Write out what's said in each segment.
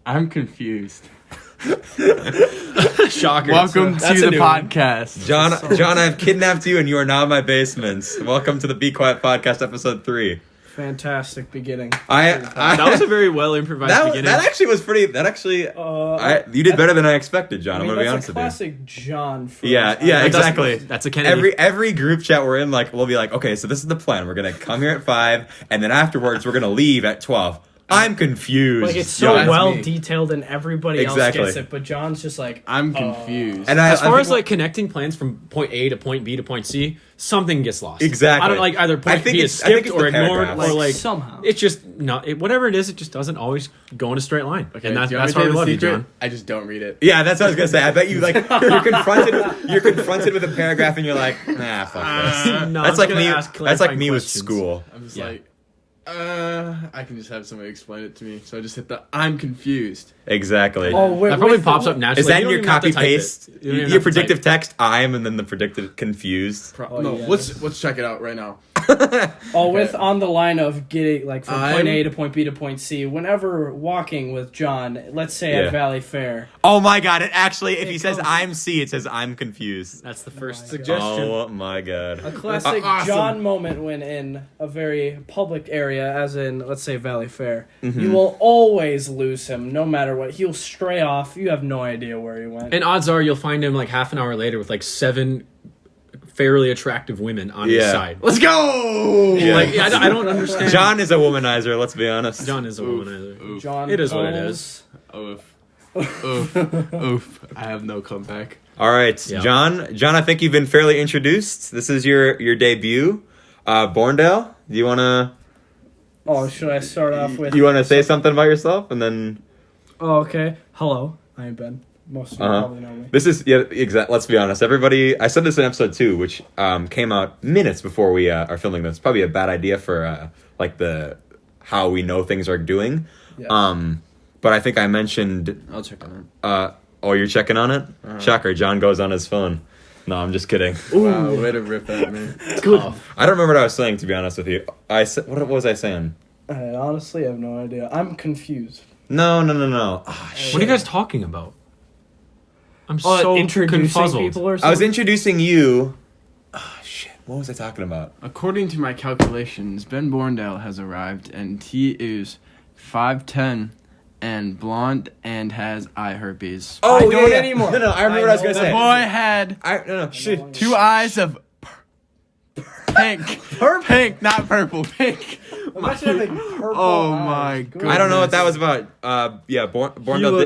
I'm confused. Shocker. Welcome to the podcast. John, I've kidnapped you and you are now in my basement. Welcome to the Be Quiet Podcast, episode 3. Fantastic beginning. That was a very well improvised beginning. That actually was pretty. You did better than I expected, John. I'm gonna be honest with you. That's a classic John. Yeah, exactly. That's a Kennedy. Every group chat we're in, like, we'll be like, okay, so this is the plan. We're gonna come here at 5, and then afterwards we're gonna leave at 12. I'm confused. Like, it's so detailed and everybody else gets it, but John's just like, I'm confused. And as far as like connecting plans from point A to point B to point C, something gets lost. Exactly. I don't like either point B is skipped or ignored or like somehow. It's just not whatever it is. It just doesn't always go in a straight line. Okay, and that's why we love you, John. I just don't read it. Yeah, that's what I was gonna say. I bet you like you're confronted with a paragraph and you're like, nah, fuck this. No, That's like me with school. I'm just like, I can just have somebody explain it to me. So I just hit the I'm confused. Exactly. That probably pops up naturally. Is that in your copy paste? Your predictive text I'm and then the predicted confused. Let's check it out right now. On the line of getting like from point A to point B to point C. Whenever walking with John, let's say at Valley Fair. Oh my God! It actually, if he says I'm C, it says I'm confused. That's the first suggestion. Oh my God! A classic John moment when in a very public area, as in let's say Valley Fair. Mm-hmm. You will always lose him, no matter what. He'll stray off. You have no idea where he went. And odds are you'll find him like half an hour later with like 7 fairly attractive women on his side. Let's go! Yeah. Like, I don't understand. John is a womanizer, let's be honest. John is a womanizer. Oof. John it is what it is. Oof. Oof. I have no comeback. All right, Yeah. John, I think you've been fairly introduced. This is your debut. Borndale, do you want to... Oh, should I start off with... You want to say something about yourself and then... Oh, okay. Hello, I am Ben. Most of you probably know me. This is, let's be honest. Everybody, I said this in episode 2, which came out minutes before we are filming this. Probably a bad idea for how we know things are doing. Yes. But I think I mentioned... I'll check on it. You're checking on it? Shocker, John goes on his phone. No, I'm just kidding. Wow, way to rip at me. Good. I don't remember what I was saying, to be honest with you. What was I saying? I honestly have no idea. I'm confused. No. Oh, shit. What are you guys talking about? I'm so introducing confuzzled. people or something? I was introducing you. Oh, shit. What was I talking about? According to my calculations, Ben Borndale has arrived, and he is 5'10", and blonde, and has eye herpes. Oh, I don't anymore. No, I remember what I was going to The say. boy had two eyes of pink. Pink, not purple. Pink. Imagine having purple Oh eyes. my God. I don't know what that was about.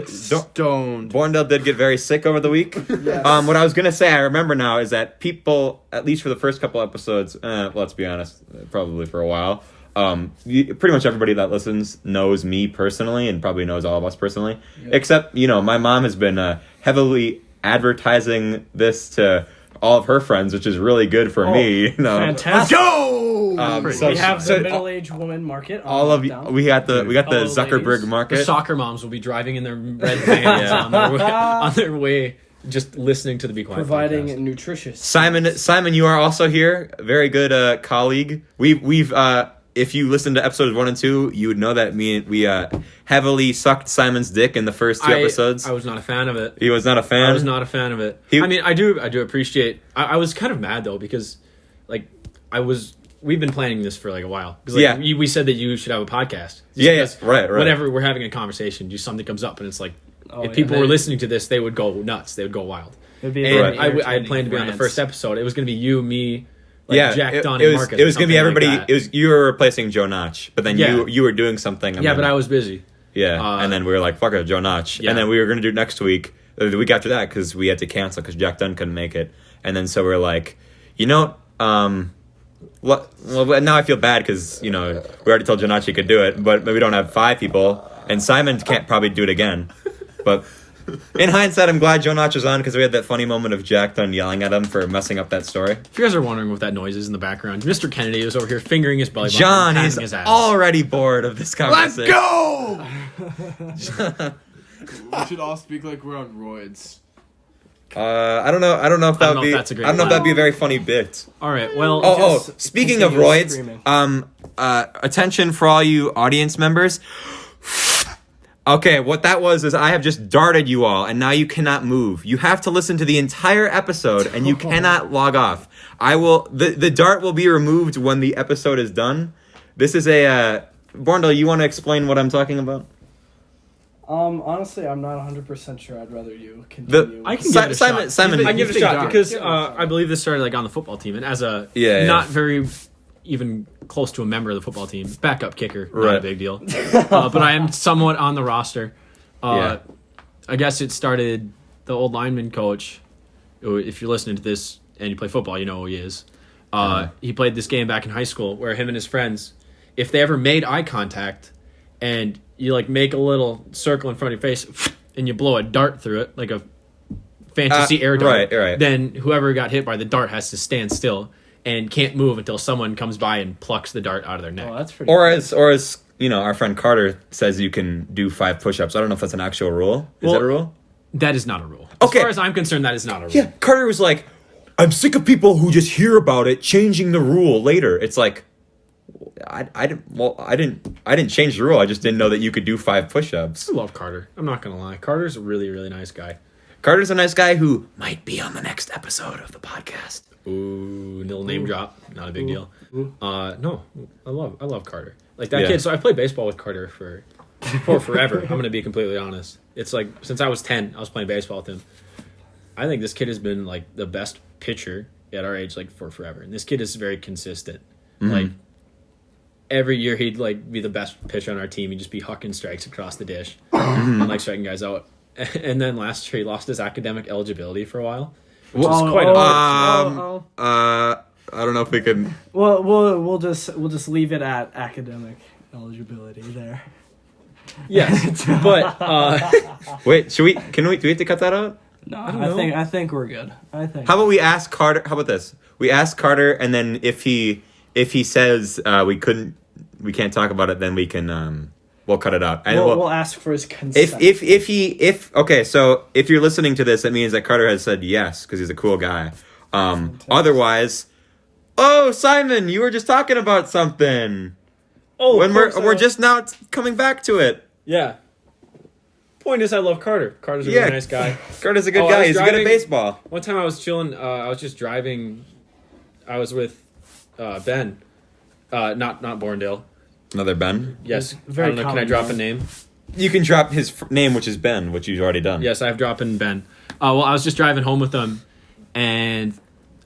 Stoned. Borndale did get very sick over the week. Yes. What I was going to say, I remember now, is that people, at least for the first couple episodes, let's be honest, probably for a while, pretty much everybody that listens knows me personally and probably knows all of us personally. Yep. Except, my mom has been heavily advertising this to all of her friends, which is really good for me. Fantastic. Let's go! We have the middle-aged woman market. All of you, we got the Zuckerberg ladies. market. The soccer moms will be driving in their red vans on their way, just listening to the Be Quiet providing podcast. nutritious. Simon, you are also here. Very good colleague. We've if you listen to episodes 1 and 2, you would know that we heavily sucked Simon's dick in the first 2 episodes. I was not a fan of it. He was not a fan. I was not a fan of it. I do appreciate. I was kind of mad though because, like, we've been planning this for like a while. Like, we said that you should have a podcast. Right. Whenever we're having a conversation, something comes up and it's like, if people were listening to this, they would go nuts. They would go wild. It'd be and I had planned to be on the first episode. It was going to be you, me. Jack, Don, and Marcus. It was going to be everybody. Like You were replacing Joe Notch, but then you were doing something. But I was busy. Yeah, and then we were like, "Fuck it, Joe Notch," and then we were going to do next week, the week after that, because we had to cancel because Jack Dunn couldn't make it, and then so we were like, well, now I feel bad because we already told Joe Notch he could do it, but we don't have 5 people, and Simon can't probably do it again, but. In hindsight, I'm glad Joe Notch was on because we had that funny moment of Jack Dunn yelling at him for messing up that story. If you guys are wondering what that noise is in the background, Mr. Kennedy is over here fingering his belly button. John is his ass. already bored of this conversation. Let's go! We should all speak like we're on roids. I don't know if that would be. That's a great I don't know if that'd be a very funny bit. All right. Well. Speaking of roids, attention for all you audience members. Okay, what that was is I have just darted you all, and now you cannot move. You have to listen to the entire episode, and you cannot log off. The dart will be removed when the episode is done. This is Borndale, you want to explain what I'm talking about? Honestly, I'm not 100% sure. I'd rather you continue. I can give it a shot. Simon, I can give it a shot because I believe this started like on the football team, and as a not very even close to a member of the football team, backup kicker, not a big deal. But I am somewhat on the roster. I guess it started the old lineman coach. If you're listening to this and you play football, you know who he is. He played this game back in high school where him and his friends, if they ever made eye contact and you like make a little circle in front of your face and you blow a dart through it, like a fantasy air dart, then whoever got hit by the dart has to stand still and can't move until someone comes by and plucks the dart out of their neck. Oh, that's pretty or as you know, our friend Carter says you can do 5 push-ups. I don't know if that's an actual rule. Is that a rule? That is not a rule. As far as I'm concerned, that is not a rule. Yeah, Carter was like, I'm sick of people who just hear about it changing the rule later. It's like, I didn't change the rule. I just didn't know that you could do 5 push-ups. I love Carter. I'm not gonna lie. Carter's a really, really nice guy. Carter's a nice guy who might be on the next episode of the podcast. Ooh, little name drop. Not a big deal. No, I love Carter. Like that kid. So I played baseball with Carter for forever. I'm gonna be completely honest. It's like since I was 10, I was playing baseball with him. I think this kid has been like the best pitcher at our age, like for forever. And this kid is very consistent. Mm-hmm. Like every year he'd like be the best pitcher on our team. He'd just be hucking strikes across the dish and like striking guys out. And then last year he lost his academic eligibility for a while. Which is quite I don't know if we can. Well, we'll just leave it at academic eligibility there. Yes, but wait, do we have to cut that out? No, I think we're good. How about we ask Carter? How about this? We ask Carter, and then if he says we can't talk about it, then we can we'll cut it out. And we'll ask for his consent. So if you're listening to this, it means that Carter has said yes because he's a cool guy. Otherwise, Simon, you were just talking about something. Oh, when we're just now coming back to it. Yeah. Point is, I love Carter. Carter's a really nice guy. Carter's a good guy. He's good at baseball. One time I was chilling. I was just driving. I was with Ben, not Borndale. Another Ben? Yes. I don't know. Can I drop a name? You can drop his name, which is Ben, which you've already done. Yes, I've dropped in Ben. Well, I was just driving home with him, and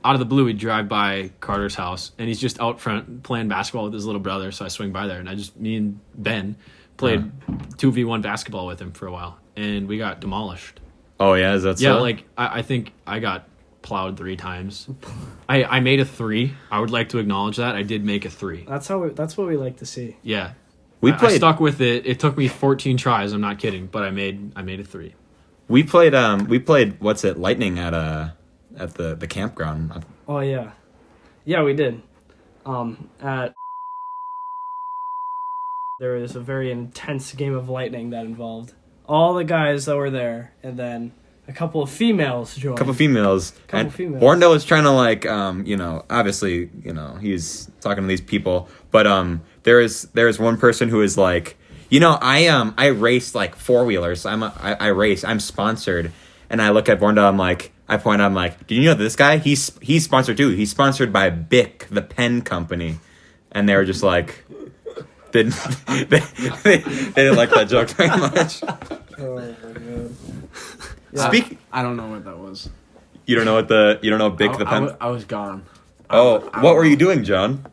out of the blue, we drive by Carter's house, and he's just out front playing basketball with his little brother. So I swing by there, and me and Ben played 2v1 basketball with him for a while, and we got demolished. Oh yeah, is that so? Yeah, like I think I got plowed 3 times. I made a 3. I would like to acknowledge that I did make a 3. That's what we like to see. Yeah, I stuck with it. It took me 14 tries. I'm not kidding, but I made a 3. We played Lightning at the campground. Oh yeah, we did. There was a very intense game of Lightning that involved all the guys that were there, and then a couple of females joined. Borndale was trying to obviously, he's talking to these people, but there is one person who is like, I race like 4-wheelers. I race. I'm sponsored, and I look at Borndale. I'm like, do you know this guy? He's sponsored too. He's sponsored by Bic, the pen company, and they were just like, they didn't like that joke very much. Oh my god. Yeah, I don't know what that was. You don't know Bic the pen? I was gone. What were you doing, John?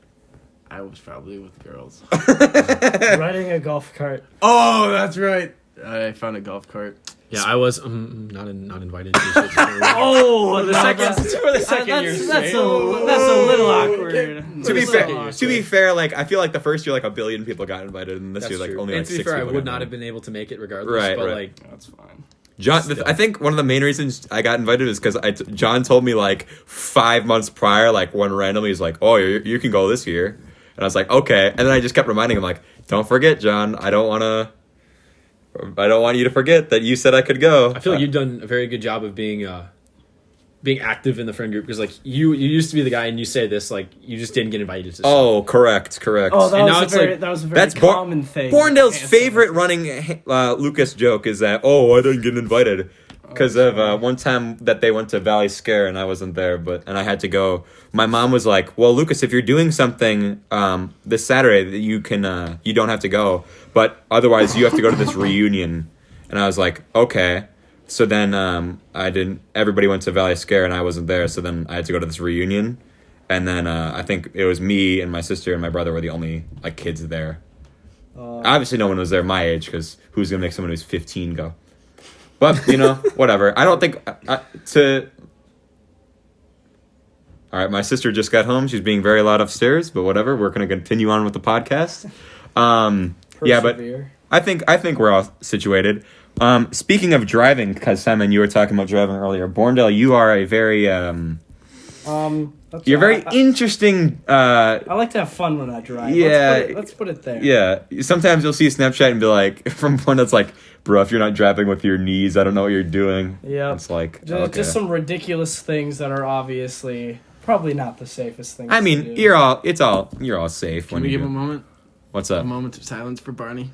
I was probably with girls. Riding a golf cart. Oh, that's right. I found a golf cart. Yeah, I was not invited. For the second year. That's a little awkward. To be fair, like I feel like the first year like a billion people got invited, and this year like only like 6 people. I would not have been able to make it regardless. Right. Like that's fine. John, I think one of the main reasons I got invited is because John told me like 5 months prior, like one randomly he's like, "Oh, you can go this year," and I was like, "Okay," and then I just kept reminding him like, "Don't forget, John. I don't want you to forget that you said I could go." I feel like you've done a very good job of being being active in the friend group because like you used to be the guy and you say this like you just didn't get invited to. Oh, correct. Oh, that was a very common thing. Borndale's favorite running Lukas joke is that I didn't get invited because of one time that they went to Valley Scare and I wasn't there, and I had to go. My mom was like, "Well, Lukas, if you're doing something this Saturday, that you don't have to go, but otherwise you have to go to this reunion." And I was like, "Okay." So then everybody went to Valley Scare and I wasn't there, so then I had to go to this reunion. And then I think it was me and my sister and my brother were the only like kids there. Obviously no one was there my age because who's going to make someone who's 15 go? But, whatever. I don't think All right, my sister just got home. She's being very loud upstairs, but whatever. We're going to continue on with the podcast. Yeah, but I think we're all situated. Speaking of driving, because Simon, you were talking about driving earlier. Borndale, you are a very you're very interesting. I like to have fun when I drive. Yeah, let's put it there. Yeah, sometimes you'll see a Snapchat and be like, from one that's like, bro, if you're not driving with your knees, I don't know what you're doing. Yeah, it's like just some ridiculous things that are obviously probably not the safest things. I mean, you're all safe. Can we give a moment? What's up? A moment of silence for Barney.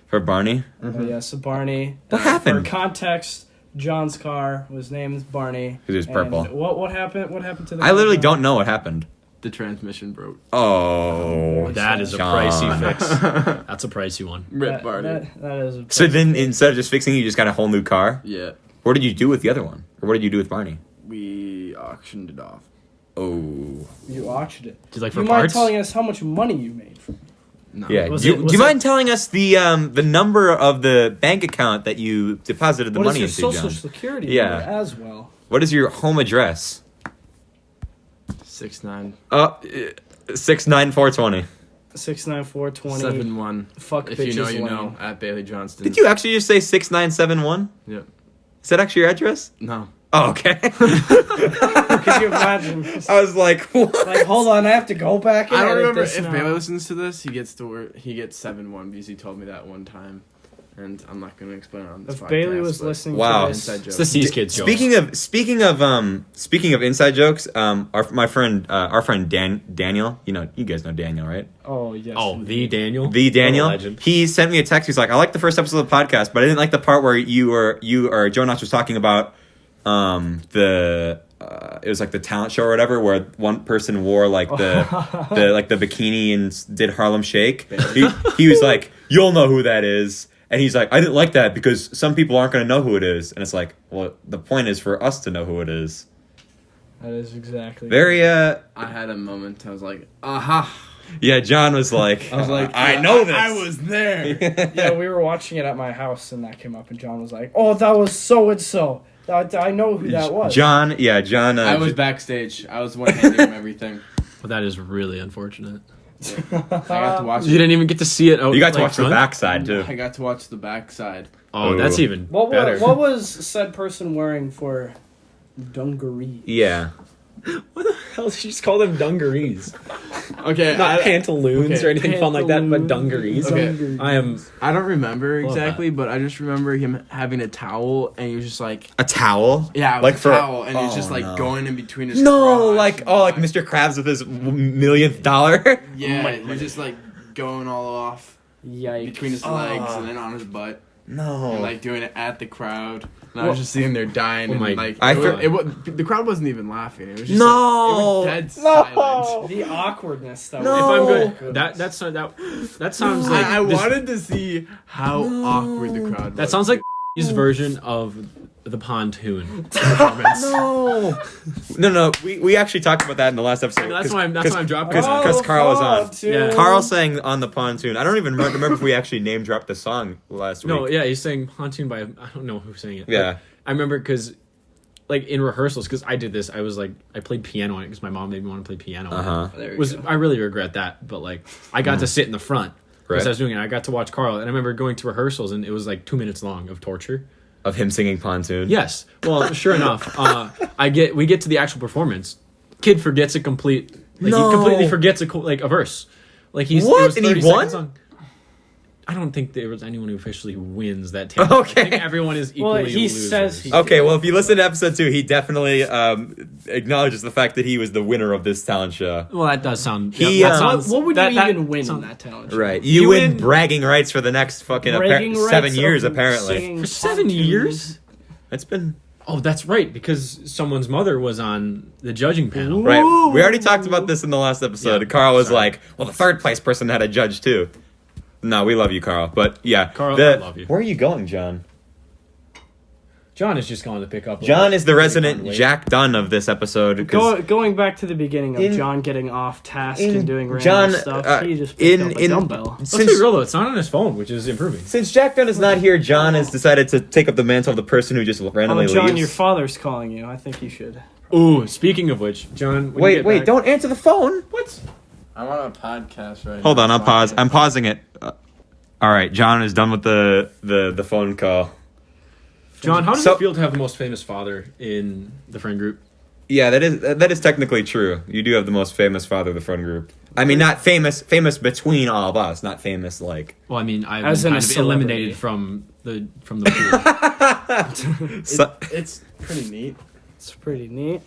For Barney? Mm-hmm. Yeah, so Barney. What happened? For context, John's car was named Barney. Because it was purple. What happened? What happened to the I literally don't know what happened. The transmission broke. Oh, that is a pricey fix. That's a pricey one. Rip Barney. That is a so then instead of just fixing it, you just got a whole new car? Yeah. What did you do with the other one? Or what did you do with Barney? We auctioned it off. Oh. You auctioned it. Did for you parts? mind telling us how much money you made from it? No. Yeah. Do you mind telling us the number of the bank account that you deposited the money into, John? What is your social security number as well? What is your home address? 69. 69420. 69420. 71. Fuck if bitches you know, you lane. know. At Bailey Johnston. Did you actually just say 6971? Yep. Is that actually your address? No. Oh, okay. Could you imagine? I was like, what? Like, hold on, I have to go back and I don't edit remember this if now. Bailey listens to this. He gets 7-1 because he told me that one time, and I'm not going to explain it on this If podcast. Bailey was listening Wow. to this, Inside joke. It's the C's kids joke. Speaking of inside jokes, our friend Daniel, you guys know Daniel, right? oh yes, Oh, the Daniel. The Daniel. What a legend. He sent me a text. He's like, I liked the first episode of the podcast, but I didn't like the part where you or Joe Notch was talking about it was like the talent show or whatever, where one person wore like the bikini and did Harlem Shake. He was like, you'll know who that is. And he's like, I didn't like that because some people aren't going to know who it is. And it's like, well, the point is for us to know who it is. that is exactly Very, I had a moment. I was like, aha. yeah, John was like, I know this. I was there. Yeah, we were watching it at my house, and that came up, and John was like, "Oh, that was so and so. I know who that was." John. I was backstage. I was the one handing him everything. Well, that is really unfortunate. I got to watch. You didn't even get to see it. You got to watch the front? backside too. I got to watch the backside. Oh, that's even better. What was said person wearing for dungarees? Yeah. What the hell did you just call them dungarees? Okay, Not pantaloons or anything fun like that, but dungarees. Okay. I don't remember Love exactly, but I just remember him having a towel, and he was just like, A towel? yeah, Like a for- towel, and he's oh, just like no. going in between his No, crotch like and, Mr. Krabs with his millionth dollar. Yeah, he's just like going all off Yikes! between his legs and then on his butt, No. and like doing it at the crowd. And I was just sitting there dying, and like the crowd wasn't even laughing. It was just No. like, it was dead silent. The awkwardness that. No. if I'm Oh, good, that sounds like I this- wanted to see how awkward the crowd was. That sounds like his version of the pontoon performance. No. We actually talked about that in the last episode. That's why I'm dropping that. Because Carl was on. Yeah. Carl sang on the pontoon. I don't even remember if we actually name dropped the song last week. No, yeah, he's saying pontoon by I don't know who sang it. Yeah. But I remember because, like in rehearsals, because I did this, I was like I played piano on it because my mom made me want to play piano. On it. There you go. I really regret that, but like I got to sit in the front because Right. I was doing it. I got to watch Carl, and I remember going to rehearsals, and it was like 2 minutes long of torture. Of him singing pontoon. Yes. Well, sure enough, we get to the actual performance. Kid forgets a complete. Like, No. He completely forgets a verse. Like he's What? it was And he 30 won? seconds long. I don't think there was anyone who officially wins that talent show. Okay. I think everyone is equally he losers. says he- Okay, well, if you listen to episode 2, he definitely acknowledges the fact that he was the winner of this talent show. Well, that does sound... He, that uh, sounds, What would that, you that even win sound- in that talent show? Right. You win bragging rights for the next fucking Bragging 7 rights years, of apparently. singing For 7 pop years? tunes. It's been... Oh, that's right, because someone's mother was on the judging panel. Ooh. Right. We already talked about this in the last episode. Yeah, Carl was sorry. like, well, the third place person had a judge, too. No, we love you, Carl. But, yeah. Carl, I love you. Where are you going, John? John is just going to pick up... John is the Conway. resident Jack Dunn of this episode. Going back to the beginning of In- John getting off task in and doing random John, stuff, he just picked up a dumbbell. Let's be real, though. It's not on his phone, which is improving. Since Jack Dunn is not here, John has decided to take up the mantle of the person who just randomly John, leaves. your father's calling you. I think you should. Ooh, speaking of which, John... when you get Wait, back- don't answer the phone. What? I'm on a podcast right now. Hold on, so I can't- I'm pausing it. All right, John is done with the phone call. John, how does So- it feel to have the most famous father in the friend group? Yeah, that is technically true. You do have the most famous father of the friend group. I mean, not famous between all of us, not famous like. Well, I mean, I've As been in a kind of celebrity. eliminated from the pool. It's pretty neat. It's pretty neat.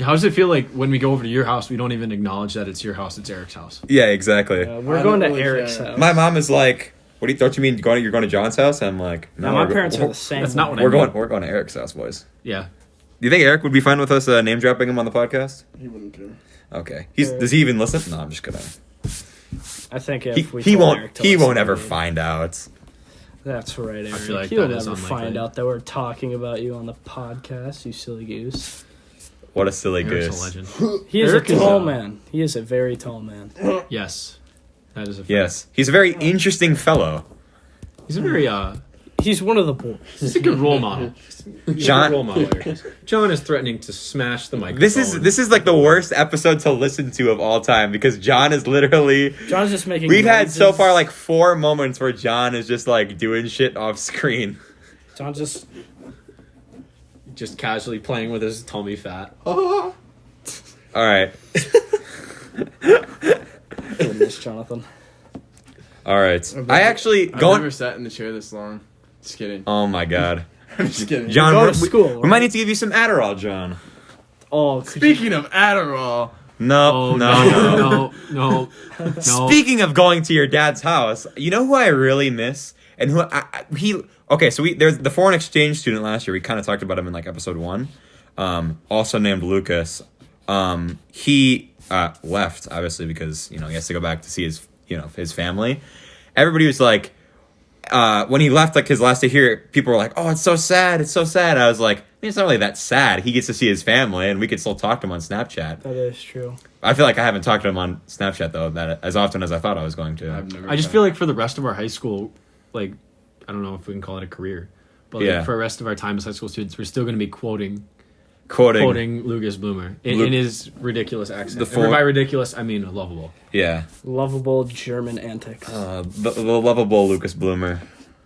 How does it feel like when we go over to your house, we don't even acknowledge that it's your house, it's Eric's house? Yeah, exactly. We're I going to don't really Eric's care. house. My mom is like, "What don't you mean you're going to John's house?" I'm like, "No, Now, my we're parents go- are the same. That's not what I We're mean. going to Eric's house, boys." Yeah. Do you think Eric would be fine with us name dropping him on the podcast? He wouldn't care. Okay. Does he even listen? No, I'm just gonna. I think if we He told won't. Eric to He listen, won't ever he'd- find out. That's right, Eric. feel like He'll that is never unlikely. find out that we're talking about you on the podcast, you silly goose. What a silly Eric's goose. a legend. He is Eric a is, tall uh, man. He is a very tall man. Yes. That is a fact. Yes, he's a very interesting fellow. He's a very, He's one of the boys. he's a good role model. He's John- a good role model, Eric. John is threatening to smash the microphone. This is like the worst episode to listen to of all time because John is literally. John's just making. We've had so noises. far like 4 moments where John is just like doing shit off screen. John's just casually playing with his tummy fat. All right, doing this, Jonathan. all right. I actually I've going. never sat in the chair this long. Just kidding. Oh my god, I'm just kidding. John. Go to we- school, We might right? need to give you some Adderall, John. Oh, Speaking of Adderall, No, Oh, no. no. Speaking of going to your dad's house, you know who I really miss, and who there's the foreign exchange student last year. We kind of talked about him in like episode 1, also named Lukas. He left obviously because he has to go back to see his family. Everybody was like, when he left like his last day here, people were like, "Oh, it's so sad, it's so sad." I was like, it's not really that sad. He gets to see his family, and we could still talk to him on Snapchat. that is true. I feel like I haven't talked to him on Snapchat though that as often as I thought I was going to. I've never. I just tried. feel like for the rest of our high school, like, I don't know if we can call it a career, but like, Yeah. for the rest of our time as high school students, we're still going to be quoting Quoting. Lukas Bloomer Lu- in his ridiculous accent. The And four- by ridiculous, I mean lovable. Yeah. Lovable German antics. The lovable Lukas Bloomer.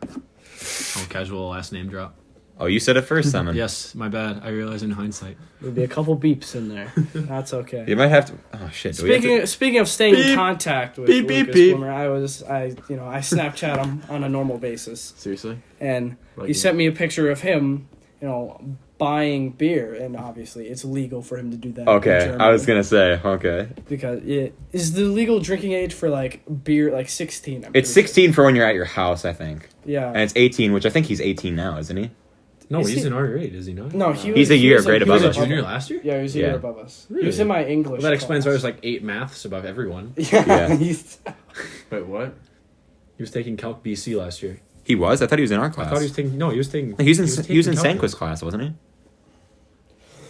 Oh, casual last name drop. Oh, you said it first, Simon. Yes, my bad. I realize in hindsight. There'll be a couple beeps in there. That's okay. You might have to. Oh shit. Do we have to- Speaking of staying in Beep. contact with Beep, beep, Lukas beep. Bloomer, I Snapchat him on a normal basis, Seriously? and Like he sent me a picture of him, buying beer, and obviously it's legal for him to do that. in Okay, Germany, I was gonna say. Okay, because is the legal drinking age for like beer like 16. I'm it's pretty 16 for when you're at your house, I think, sure. Yeah. and it's 18, which I think he's 18 now, isn't he? No, Is he's he- in our grade, is he not? No, He's a year grade He was above a us. junior last year? Yeah, he was a Yeah. year above us. He was Really? in my English. Well, that explains why class. there's like 8 maths above everyone. Yeah. Yeah. he's- Wait, what? He was taking Calc BC last year. He was. I thought he was in our class. I thought he was taking. No, he was taking. He was in taking Sanquist calculus. class, wasn't he?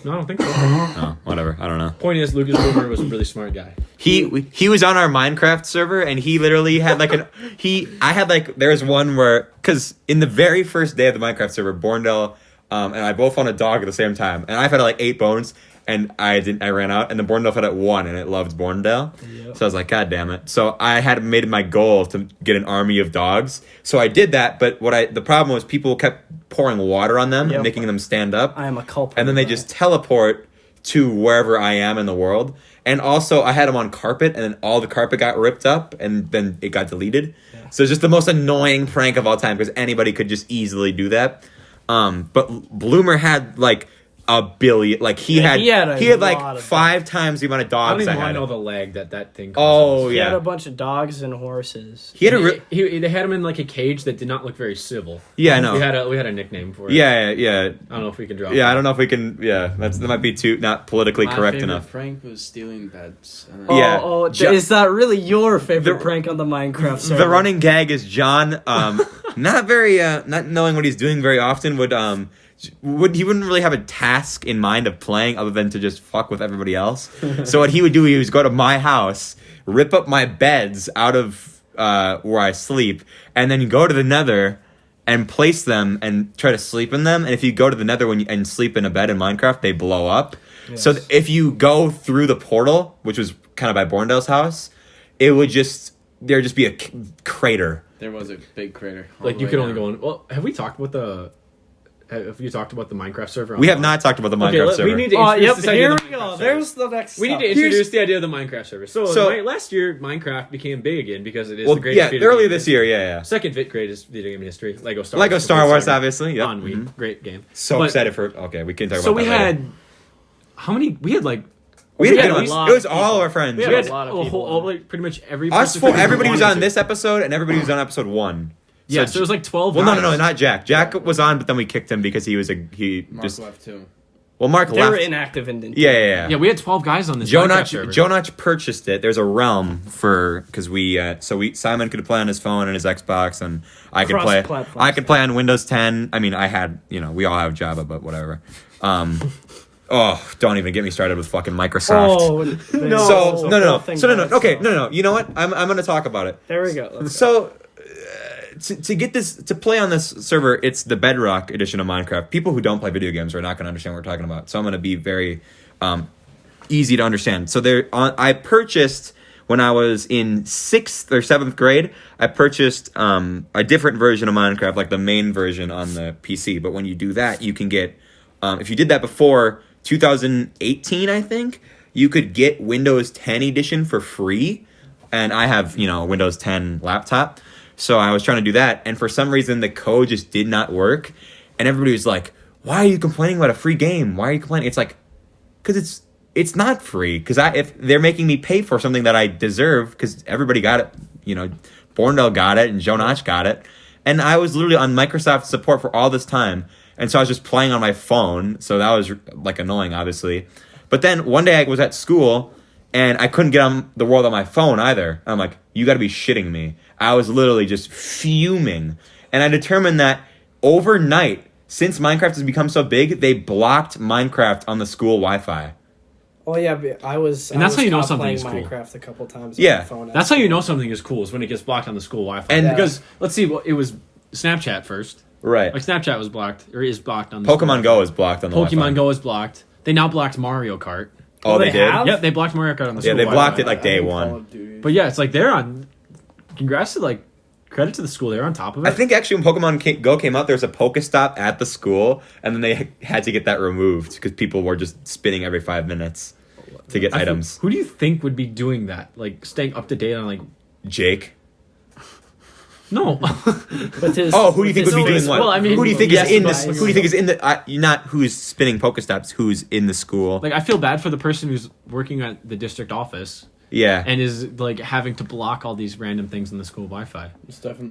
No, I don't think so. Oh, whatever. I don't know. Point is, Lukas Bloomer was a really smart guy. He was on our Minecraft server, and he literally had like there was one where, because in the very first day of the Minecraft server, Borndale and I both found a dog at the same time, and I fed it like 8 bones, and I ran out, and the Borndale fed at 1, and it loved Borndale. Yep. So I was like, God damn it! So I had made it my goal to get an army of dogs. So I did that, but the problem was people kept pouring water on them, Yep. and making them stand up, I am a culprit. and then they of that. just teleport to wherever I am in the world. And also, I had them on carpet, and then all the carpet got ripped up, and then it got deleted. Yeah. So it's just the most annoying prank of all time, because anybody could just easily do that. But Bloomer had, like, a billion. Like, he had like 5 times the amount of dogs. I don't even want to know the leg that thing causes. He had a bunch of dogs and horses. They had him in like a cage that did not look very civil. Yeah, I know. We had a nickname for it. Yeah. I don't know if we can draw. Yeah, I don't know if we can. Yeah, that might be too not politically correct enough. My favorite prank was stealing beds. Is that really your favorite prank on the Minecraft server? The running gag is John, not knowing what he's doing very often he wouldn't really have a task in mind of playing other than to just fuck with everybody else. So what he would do, he would go to my house, rip up my beds out of where I sleep, and then go to the Nether and place them and try to sleep in them. And if you go to the Nether and sleep in a bed in Minecraft, they blow up. Yes. So if you go through the portal, which was kind of by Borndale's house, there'd just be a crater. There was a big crater. Like you could only go in. Well, have you talked about the Minecraft server? We have not talked about the Minecraft server. We need to introduce this idea. Here we go. There's the next. We need to introduce the idea of the Minecraft server. So last year, Minecraft became big again because it is the greatest. Yeah, earlier this year. Yeah. Second greatest video game in history. Lego Star Wars, obviously. Yeah. On Wii, great game. So excited for. Okay, we can talk about. So we that had later. How many? We had like. We had it was all of our friends. We had a lot of people. Pretty much every. Everybody was on this episode, and everybody was on episode 1. Yeah, so it was like 12 Well, guys. no, not Jack. Jack was on, but then we kicked him because Mark left too. Well, Mark left. They were inactive and didn't. Yeah. Yeah, we had 12 guys on this Minecraft server. Joe Notch purchased it. There's a realm because Simon could play on his phone and his Xbox, and I could play. I could play on Windows 10. I mean, I had, we all have Java, but whatever. Oh, don't even get me started with fucking Microsoft. Oh, no. Okay, no. You know what? I'm going to talk about it. There we go. To get this to play on this server, it's the Bedrock edition of Minecraft. People who don't play video games are not going to understand what we're talking about. So I'm going to be very easy to understand. So I purchased when I was in 6th or 7th grade. I purchased a different version of Minecraft, like the main version on the PC. But when you do that, you can get if you did that before 2018, I think you could get Windows 10 edition for free. And I have Windows 10 laptop. So I was trying to do that, and for some reason the code just did not work, and everybody was like, "Why are you complaining about a free game? Why are you complaining?" It's like, because it's not free. Because if they're making me pay for something that I deserve, because everybody got it, Borndale got it and Joe Notch got it, and I was literally on Microsoft support for all this time, and so I was just playing on my phone, so that was like annoying, obviously. But then one day I was at school. And I couldn't get on the world on my phone either. I'm like, you got to be shitting me. I was literally just fuming. And I determined that overnight, since Minecraft has become so big, they blocked Minecraft on the school Wi-Fi. Oh yeah, I was. And that's how you know something is cool. Minecraft a couple times. Yeah, on my phone that's how you know something is cool is when it gets blocked on the school Wi-Fi. And because let's see, it was Snapchat first. Right. Like Snapchat was blocked or is blocked on. Pokemon Go is blocked on the Wi-Fi. Pokemon Go is blocked. They now blocked Mario Kart. Oh, they did? Yep, they blocked Mario Kart on the school. Yeah, they blocked it like day one. But yeah, it's like they're on. Congrats to credit to the school. They're on top of it. I think actually when Pokemon Go came out, there was a Pokestop at the school, and then they had to get that removed because people were just spinning every 5 minutes to get items. Who do you think would be doing that? Like staying up to date on Jake. No. Who do you think would be doing what? Well, I mean, who do you think is in this? Who do you think is in the? Not who's spinning Pokestops. Who's in the school? Like I feel bad for the person who's working at the district office. Yeah. And is having to block all these random things in the school Wi-Fi. Stefan.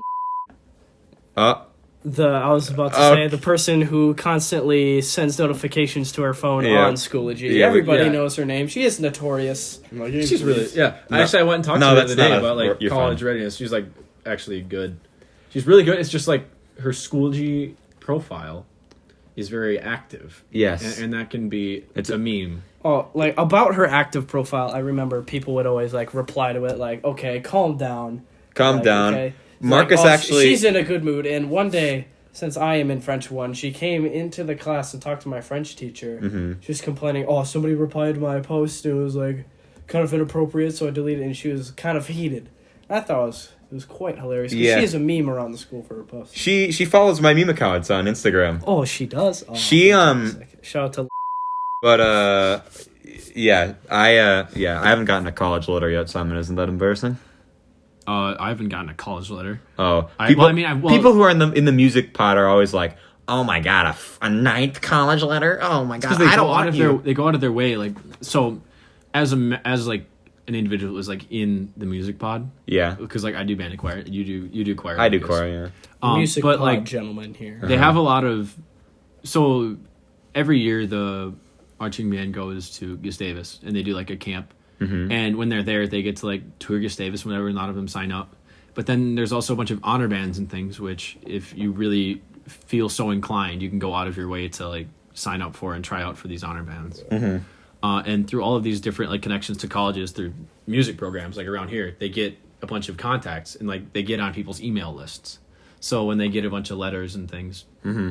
I was about to say the person who constantly sends notifications to her phone on Schoology. Yeah, everybody knows her name. She is notorious. She's really Actually, I went and talked to her the other day about college readiness. She's actually good. She's really good. It's just her Schoology profile is very active. Yes, and that can be a meme. Oh, about her active profile, I remember people would always reply to it okay, calm down. Calm down. Okay. Marcus she's in a good mood, and one day, since I am in French 1, she came into the class and talked to my French teacher. Mm-hmm. She was complaining, somebody replied to my post, it was kind of inappropriate, so I deleted it, and she was kind of heated. I thought it was quite hilarious. She is a meme around the school for her post. She follows my meme accounts on Instagram. Oh, she does? Oh, she shout out to But yeah, I haven't gotten a college letter yet, Simon. Isn't that embarrassing? I haven't gotten a college letter. Oh, people who are in the music pod are always like, "Oh my god, a ninth college letter! Oh my god, I don't want you." They go out of their way, like so. As like an individual who is like in the music pod, yeah, because like I do band and choir, you do choir. I do choir, yeah. Music but pod like gentlemen here. they have a lot of. So every year the marching band goes to Gustavus and they do like a camp. Mm-hmm. And when they're there, they get to like tour Gustavus whenever a lot of them sign up. But then there's also a bunch of honor bands and things, which if you really feel so inclined, you can go out of your way to like sign up for and try out for these honor bands. Mm-hmm. And through all of these different like connections to colleges through music programs, like around here, they get a bunch of contacts and like they get on people's email lists. So when they get a bunch of letters and things, mm-hmm.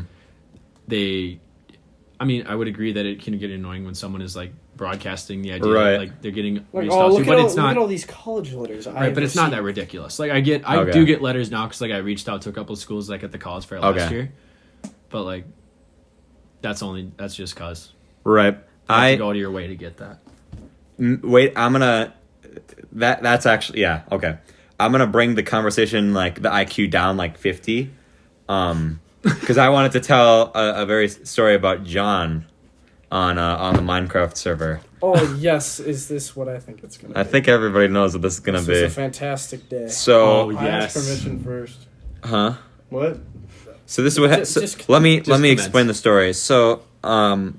I would agree that it can get annoying when someone is like broadcasting the idea, right. like they're getting Like, reached out to, but it's not. Look at all these college letters. Right, but it's not that ridiculous. Like I do get letters now because like I reached out to a couple of schools like at the college fair last year, but like that's just cause right. You have to go out of your way to get that. Wait, I'm gonna. That's actually okay. I'm gonna bring the conversation like the IQ down like 50, because I wanted to tell a very story about John on the Minecraft server. Oh yes, is this what I think it's gonna be? I think everybody knows what this is gonna be. This is a fantastic day. So I asked permission first. Huh? What? So this is what. Let me explain the story. So I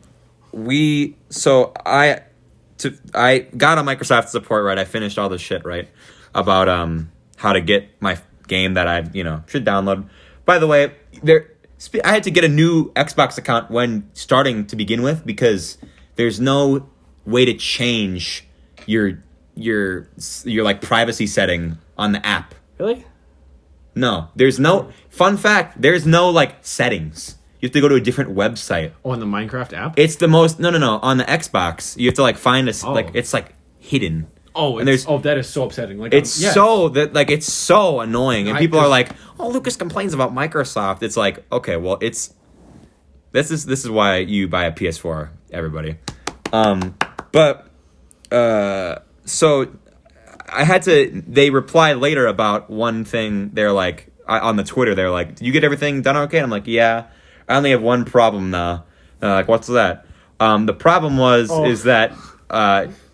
got a Microsoft support, right? I finished all the shit, right, about how to get my game that I should download. By the way, I had to get a new Xbox account when starting to begin with because there's no way to change your like privacy setting on the app. Really? No, there's no. Fun fact: there's no like settings. You have to go to a different website. Oh, on the Minecraft app? It's the most no. On the Xbox, you have to like find like it's like hidden. Oh, and that is so upsetting. Like it's it's so annoying, and people are like, "Oh, Lucas complains about Microsoft." It's like, okay, well, this is why you buy a PS4, everybody. So I had to. They replied later about one thing. They're like on the Twitter. They're like, "Did you get everything done okay?" And I'm like, "Yeah." I only have one problem now. Like, what's that? The problem is that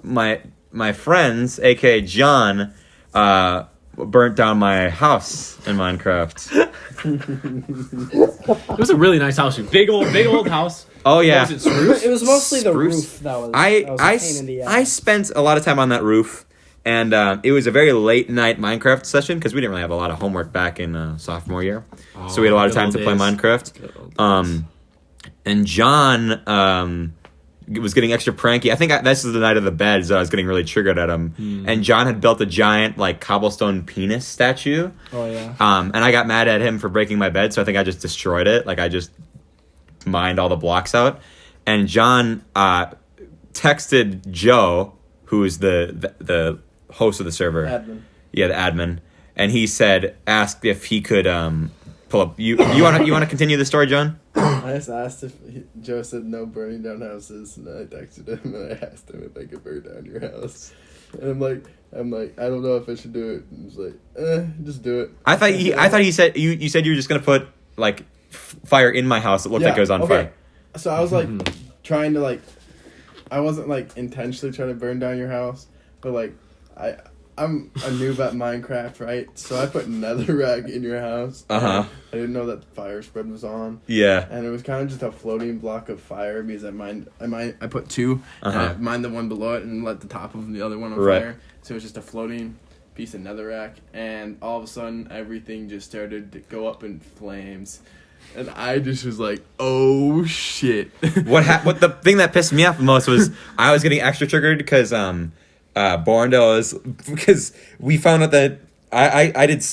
my friends, aka John, burnt down my house in Minecraft. It was a really nice house, big old house. Oh yeah, was it spruce? It was mostly the Spruce. roof that was. A pain in the ass. I spent a lot of time on that roof, and it was a very late night Minecraft session because we didn't really have a lot of homework back in sophomore year, so we had a lot of time to play Minecraft. And John was getting extra pranky. I think this is the night of the bed, so I was getting really triggered at him. And John had built a giant like cobblestone penis statue. Oh yeah. And I got mad at him for breaking my bed, so I think I just destroyed it. Like I just mined all the blocks out. And John texted Joe, who is the host of the server. Admin. Yeah, the admin. And he asked if he could pull up. You want to continue the story, John? I just asked if Joe said no burning down houses, and I texted him and I asked him if I could burn down your house. And I'm like, I don't know if I should do it. And he's like, just do it. I thought he said you said you were just gonna put like fire in my house. It looked like it was on fire. So I was like trying to like, I wasn't like intentionally trying to burn down your house, but like I'm a noob at Minecraft, right? So I put netherrack in your house. Uh-huh. I didn't know that the fire spread was on. Yeah. And it was kind of just a floating block of fire because I put two, and I mined the one below it and let the top of the other one on fire. So it was just a floating piece of netherrack, and all of a sudden everything just started to go up in flames. And I just was like, "Oh shit!" What the thing that pissed me off the most was I was getting extra triggered because Borndale is because we found out that I did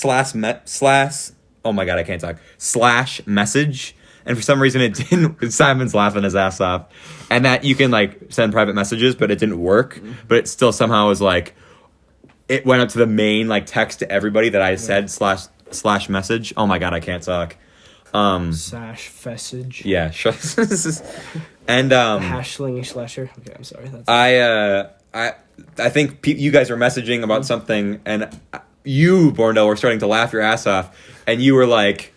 oh my god, I can't talk slash message, and for some reason it didn't. Simon's laughing his ass off, and that you can like send private messages, but it didn't work. But it still somehow was like it went up to the main like text to everybody that I said slash message. Oh my god, I can't talk. Sash Fessage. Yeah. And Hashling Schlescher. Okay, I'm sorry. I think you guys were messaging about something, and you, Borndale, were starting to laugh your ass off, and you were like,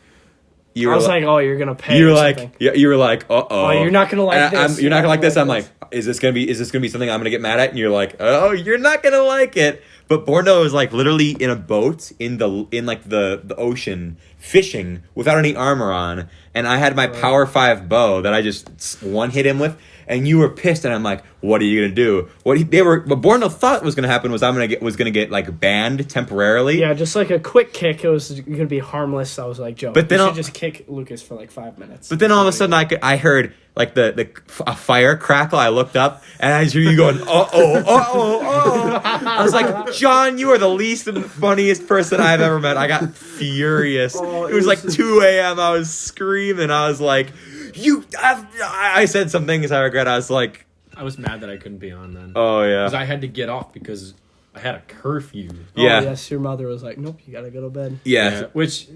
I was like, oh, you're gonna pay. You were like, you were like, oh, you're not gonna like this. You're not gonna like this. I'm like, is this gonna be something I'm gonna get mad at? And you're like, oh, you're not gonna like it. But Borndale was like literally in a boat in the ocean fishing without any armor on, and I had my Power 5 bow that I just one hit him with. And you were pissed, and I'm like, "What are you gonna do?" What Borndale thought was gonna happen was was gonna get like banned temporarily. Yeah, just like a quick kick. It was gonna be harmless. I was like, "Joe, but then you should just kick Lucas for like 5 minutes." But then all of a sudden, I heard like a fire crackle. I looked up, and I hear you going, "Oh!" I was like, "John, you are the least and funniest person I've ever met." I got furious. It was like 2 a.m. I was screaming. I was like. I said some things I regret. I was like... I was mad that I couldn't be on then. Oh, yeah. Because I had to get off because I had a curfew. Yeah. Oh, yes, your mother was like, nope, you gotta go to bed. Yeah. Which,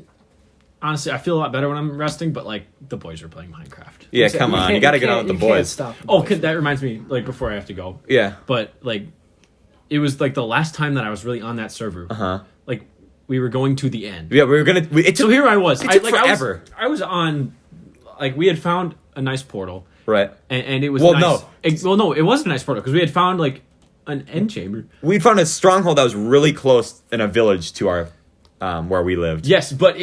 honestly, I feel a lot better when I'm resting, but, like, the boys are playing Minecraft. Yeah, come on. You gotta get on with the boys. That reminds me, like, before I have to go. Yeah. But, like, it was, like, the last time that I was really on that server. Uh-huh. Like, we were going to the end. Yeah, we were gonna... So here I was. It took forever. I was on... Like, we had found a nice portal. Right. And it was well, nice. No. It wasn't a nice portal because we had found, like, an end chamber. We'd found a stronghold that was really close in a village to our, where we lived. Yes, but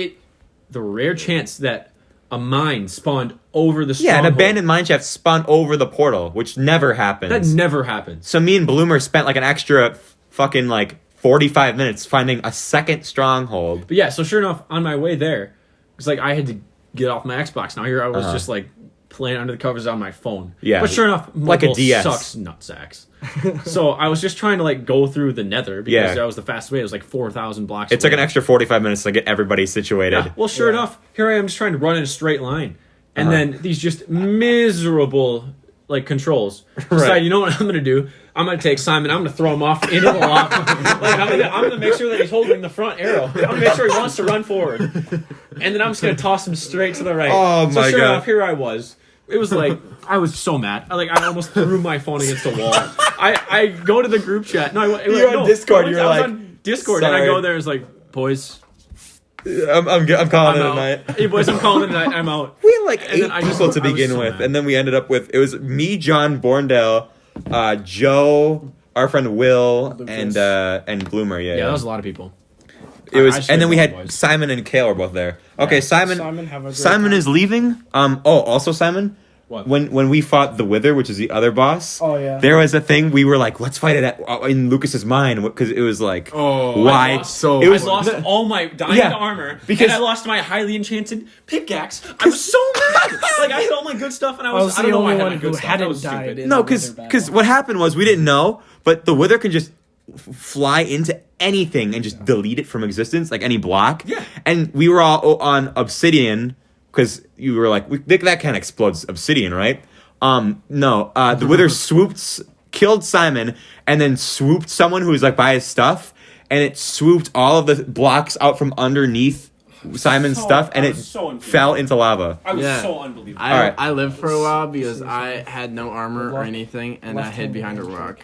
the rare chance that a mine spawned over the stronghold. Yeah, an abandoned mine shaft spawned over the portal, which never happens. That never happens. So me and Bloomer spent, like, an extra fucking, like, 45 minutes finding a second stronghold. But yeah, so sure enough, on my way there, it's like I had to get off my Xbox. Now here I was just like playing under the covers on my phone. Yeah. But sure enough, like a DS sucks nutsacks. So I was just trying to like go through the Nether because that was the fastest way. It was like 4,000 blocks. It took an extra 45 minutes to get everybody situated. Yeah. Well, sure enough, here I am just trying to run in a straight line, and then these just miserable like controls. Decide, you know what I'm gonna do? I'm gonna take Simon. I'm gonna throw him off into the lava. Like I'm gonna make sure that he's holding the front arrow. I'm gonna make sure he wants to run forward, and then I'm just gonna toss him straight to the right. Oh my sure god! Enough, here I was. It was like I was so mad. I almost threw my phone against the wall. I go to the group chat. No, you're on Discord. You're like on Discord, sorry. and I go there. It's like, boys. I'm calling it a night. Hey boys, I'm calling it a night. I'm out. We had like 8 people to begin with, mad. and then we ended up with it was me, John, Borndale, Joe, our friend Will, and Bloomer. Yeah, that was a lot of people. It was, and then we had Simon and Kale were both there. Okay, Simon is leaving. Also Simon. What? When we fought the Wither, which is the other boss, there was a thing we were like, let's fight it in Lucas's mind because it was like, why? I lost all my diamond armor because and I lost my highly enchanted pickaxe. I was so mad. Like I had all my good stuff and I don't know why I had my good stuff. Hadn't died. No, because what happened was we didn't know, but the Wither can just fly into anything and just delete it from existence, like any block. Yeah. And we were all on Obsidian. Because you were like, that kind of explodes obsidian, right? No. The Wither killed Simon, and then swooped someone who was like by his stuff, and it swooped all of the blocks out from underneath Simon's stuff, and it fell into lava. I was so unbelievable. I lived for a while because I had no armor or anything, and I hid behind a rock.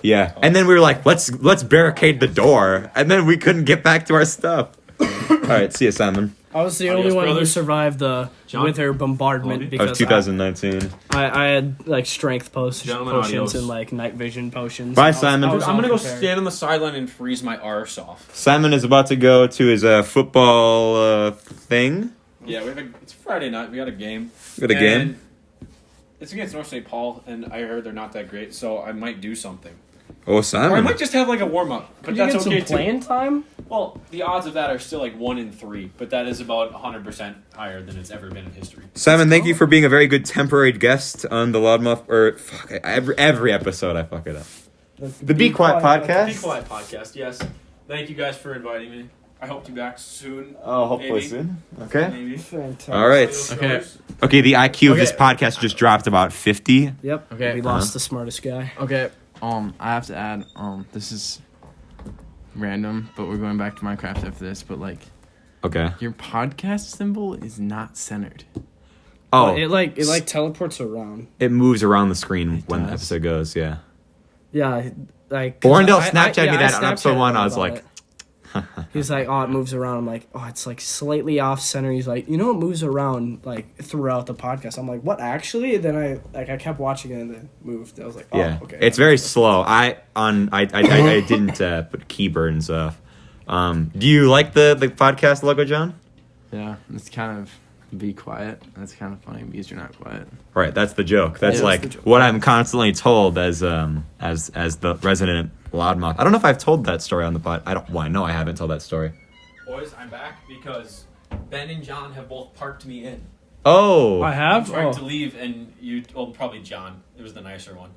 Yeah, and then we were like, let's barricade the door, and then we couldn't get back to our stuff. All right, see you, Simon. I was the only one who survived the Wither bombardment because of 2019. I had like strength potions and like night vision potions. Bye, Simon. I'm gonna go stand on the sideline and freeze my arse off. Simon is about to go to his football thing. Yeah, it's Friday night. We got a game. Game? It's against North St. Paul, and I heard they're not that great, so I might do something. Oh, Simon. Or I might just have like a warm up, but that's okay too. Playing time? Well, the odds of that are still like 1 in 3, but that is about 100% higher than it's ever been in history. Simon, thank you for being a very good temporary guest on the Loudmouth. Every episode I fuck it up. The Be Quiet podcast. Be Quiet podcast. Yes. Thank you guys for inviting me. I hope to be back soon. Oh, hopefully soon. Okay. Maybe. Fantastic. All right. Okay. The IQ of this podcast just dropped about 50. Yep. Okay. We lost the smartest guy. Okay. I have to add. This is random, but we're going back to Minecraft after this. But like, Okay. Your podcast symbol is not centered. Oh, it like teleports around. It moves around the screen when the episode goes. Yeah. Yeah, like Borndale Snapchat me that on episode 1. I was like, he's like, oh, it moves around. I'm like, oh, it's like slightly off center. He's like, you know, it moves around like throughout the podcast. I'm like, what actually? And then I kept watching it and then moved. I was like, oh, yeah. okay. It's very slow. I didn't put keyboard and stuff. Do you like the podcast logo, John? Yeah, it's kind of be quiet. That's kind of funny because you're not quiet. Right, that's the joke. That's what I'm constantly told as the resident loudmouth. I don't know if I've told that story on the pod. I know I haven't told that story. Boys, I'm back because Ben and John have both parked me in. Oh, I have. I'm trying to leave, and probably John. It was the nicer one.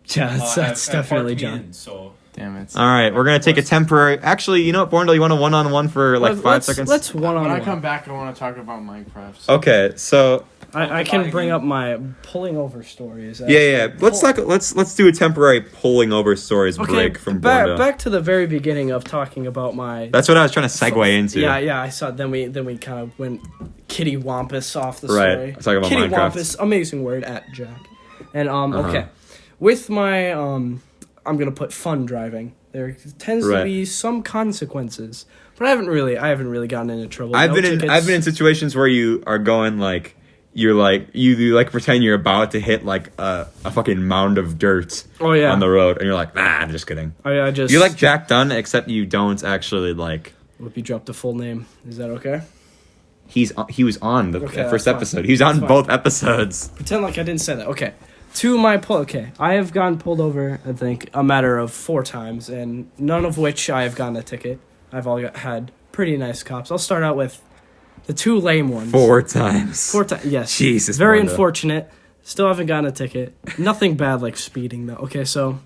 Yeah, that's definitely John. In, so damn it. All right, we're gonna take a temporary. Actually, you know what, Borndale, you want a one-on-one for like 5 seconds? Let's When one-on-one. I come back, I want to talk about Minecraft. So. Okay, so I can bring up my pulling over stories. yeah. Let's do a temporary pulling over stories break from Borndale. Back to the very beginning of talking about my. That's what I was trying to segue into. Yeah, I saw. Then we kind of went Kitty Wampus off the Right, story. talking about Kitty Minecraft. Wampus, amazing word at Jack, and okay, with my I'm gonna put fun driving. There tends to be some consequences, but I haven't really gotten into trouble. I've been in situations where you are going like. You pretend you're about to hit like a fucking mound of dirt on the road, and you're like, nah, I'm just kidding. You're like Jack Dunn, except you don't actually like. Hope you dropped the full name. Is that okay? He was on the first episode. He was on both episodes. Pretend like I didn't say that. Okay. To my pull. Okay, I have gotten pulled over. I think a matter of 4 times, and none of which I have gotten a ticket. I've had pretty nice cops. I'll start out with the 2 lame ones. 4 times. 4 times. Yes. Jesus. Very Borndale. unfortunate. Still haven't gotten a ticket. Nothing bad like speeding though. Okay, so,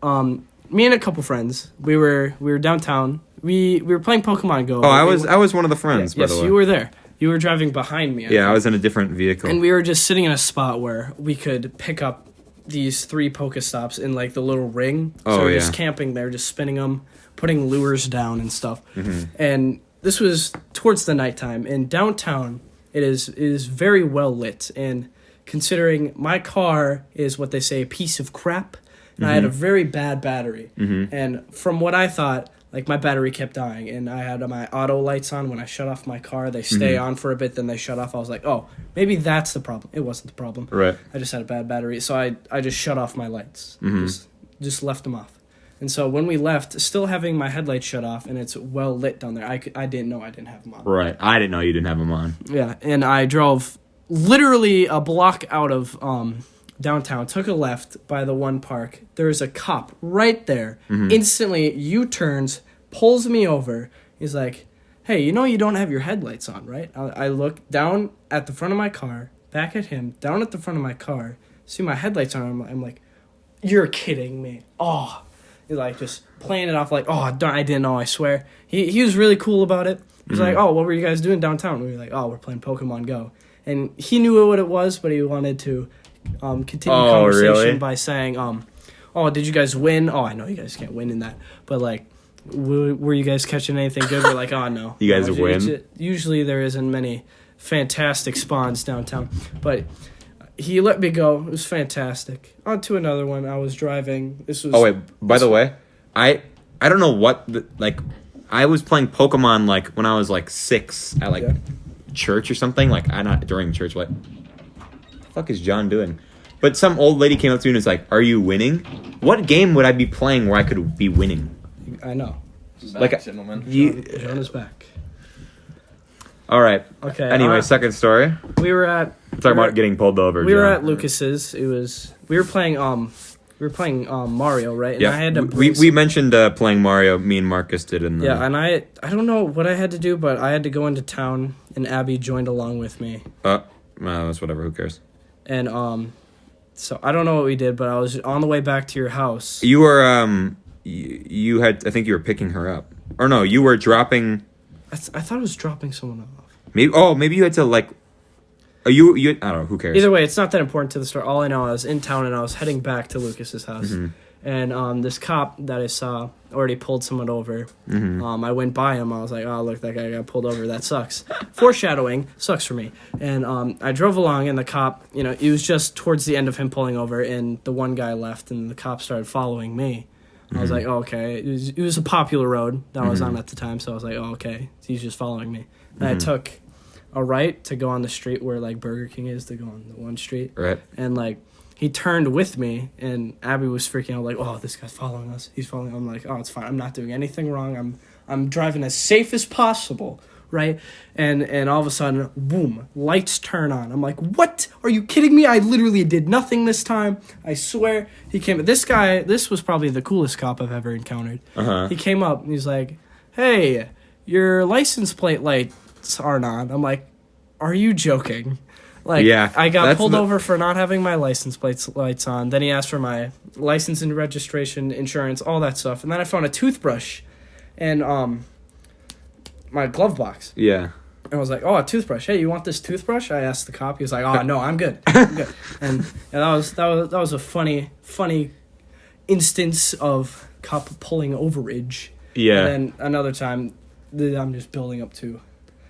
me and a couple friends, we were downtown. We were playing Pokemon Go. Oh, I was one of the friends. By the way. Yes, you were there. You were driving behind me. I was in a different vehicle. And we were just sitting in a spot where we could pick up these 3 Pokestops in like the little ring. So we're just camping there, just spinning them, putting lures down and stuff. Mm-hmm. And this was towards the nighttime. In downtown, it is very well lit. And considering my car is what they say a piece of crap, and I had a very bad battery. Mm-hmm. And from what I thought, like my battery kept dying, and I had my auto lights on. When I shut off my car, they stay on for a bit, then they shut off. I was like, oh, maybe that's the problem. It wasn't the problem. Right. I just had a bad battery, so I just shut off my lights. Just left them off. And so when we left, still having my headlights shut off, and it's well lit down there, I didn't know I didn't have them on. Right. I didn't know you didn't have them on. Yeah, and I drove literally a block out of downtown, took a left by the one park. There's a cop right there. Instantly U-turns, pulls me over. He's like, hey, you know you don't have your headlights on, right? I look down at the front of my car, back at him, down at the front of my car, see my headlights on. I'm like, you're kidding me. Oh. He's like just playing it off like, oh, darn, I didn't know, I swear. He was really cool about it. He's like, oh, what were you guys doing downtown? We were like, oh, we're playing Pokemon Go. And he knew what it was, but he wanted to continue the conversation by saying, oh, did you guys win? Oh, I know you guys can't win in that. But, like, were you guys catching anything good? We're like, oh, no. You guys win? Usually there isn't many fantastic spawns downtown. But he let me go. It was fantastic. On to another one. I was driving. This was. Oh, wait. By the way, I don't know what, I was playing Pokemon, like, when I was, like, 6 at, like, church or something. Like, not during church. What the fuck is John doing? But some old lady came up to me and was like, are you winning? What game would I be playing where I could be winning? I know. Gentlemen. John is back. All right. Okay. Anyway, second story. We were at. Talking about getting pulled over. We were at Lucas's. We were playing Mario, right? And yeah. I had to we mentioned playing Mario. Me and Marcus did in the. Yeah, and I don't know what I had to do, but I had to go into town, and Abby joined along with me. That's whatever. Who cares? And so I don't know what we did, but I was on the way back to your house. You were you had, I think you were picking her up, or no, you were dropping. I thought I was dropping someone off. Maybe you had to like. You I don't know. Who cares? Either way, it's not that important to the story. All I know, I was in town and I was heading back to Lucas's house, And this cop that I saw already pulled someone over. I went by him. I was like, oh, look, that guy got pulled over. That sucks. Foreshadowing sucks for me. And I drove along, and the cop, it was just towards the end of him pulling over, and the one guy left, and the cop started following me. I was like, oh, okay. It was a popular road that I was on at the time, so I was like, oh, okay. He's just following me. And I took a right to go on the street where, like, Burger King is, to go on the one street. Right. And, like, he turned with me, and Abby was freaking out, like, oh, this guy's following us. He's following. I'm like, oh, it's fine. I'm not doing anything wrong. I'm driving as safe as possible, right? And all of a sudden, boom, lights turn on. I'm like, what? Are you kidding me? I literally did nothing this time. I swear. He came. This guy, this was probably the coolest cop I've ever encountered. He came up, and he's like, hey, your license plate lights aren't on. I'm like, are you joking? Like, yeah, I got pulled over for not having my license lights on. Then he asked for my license and registration, insurance, all that stuff. And then I found a toothbrush and my glove box. Yeah. And I was like, oh, a toothbrush. Hey, you want this toothbrush? I asked the cop. He was like, oh, no, I'm good. I'm good. And that was a funny instance of cop pulling overage. Yeah. And then another time, I'm just building up to...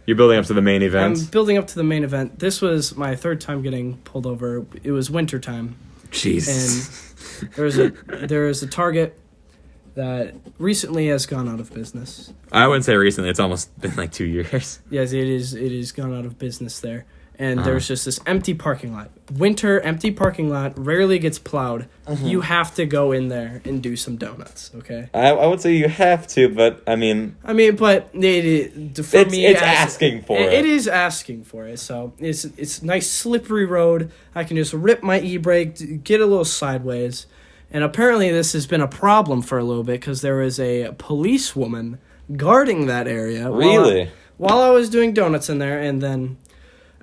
You're building up to the main event? I'm building up to the main event. This was my third time getting pulled over. It was winter time. Jesus. And there is a Target that recently has gone out of business. I wouldn't say recently. It's almost been like 2 years. Yes, it is gone out of business there. And there's just this empty parking lot. Winter, empty parking lot, rarely gets plowed. You have to go in there and do some donuts, okay? I would say you have to, but I mean... but for me... It's asking for it. It is asking for it, so it's nice slippery road. I can just rip my e-brake, get a little sideways. And apparently this has been a problem for a little bit because there was a policewoman guarding that area. Really? While I was doing donuts in there, and then...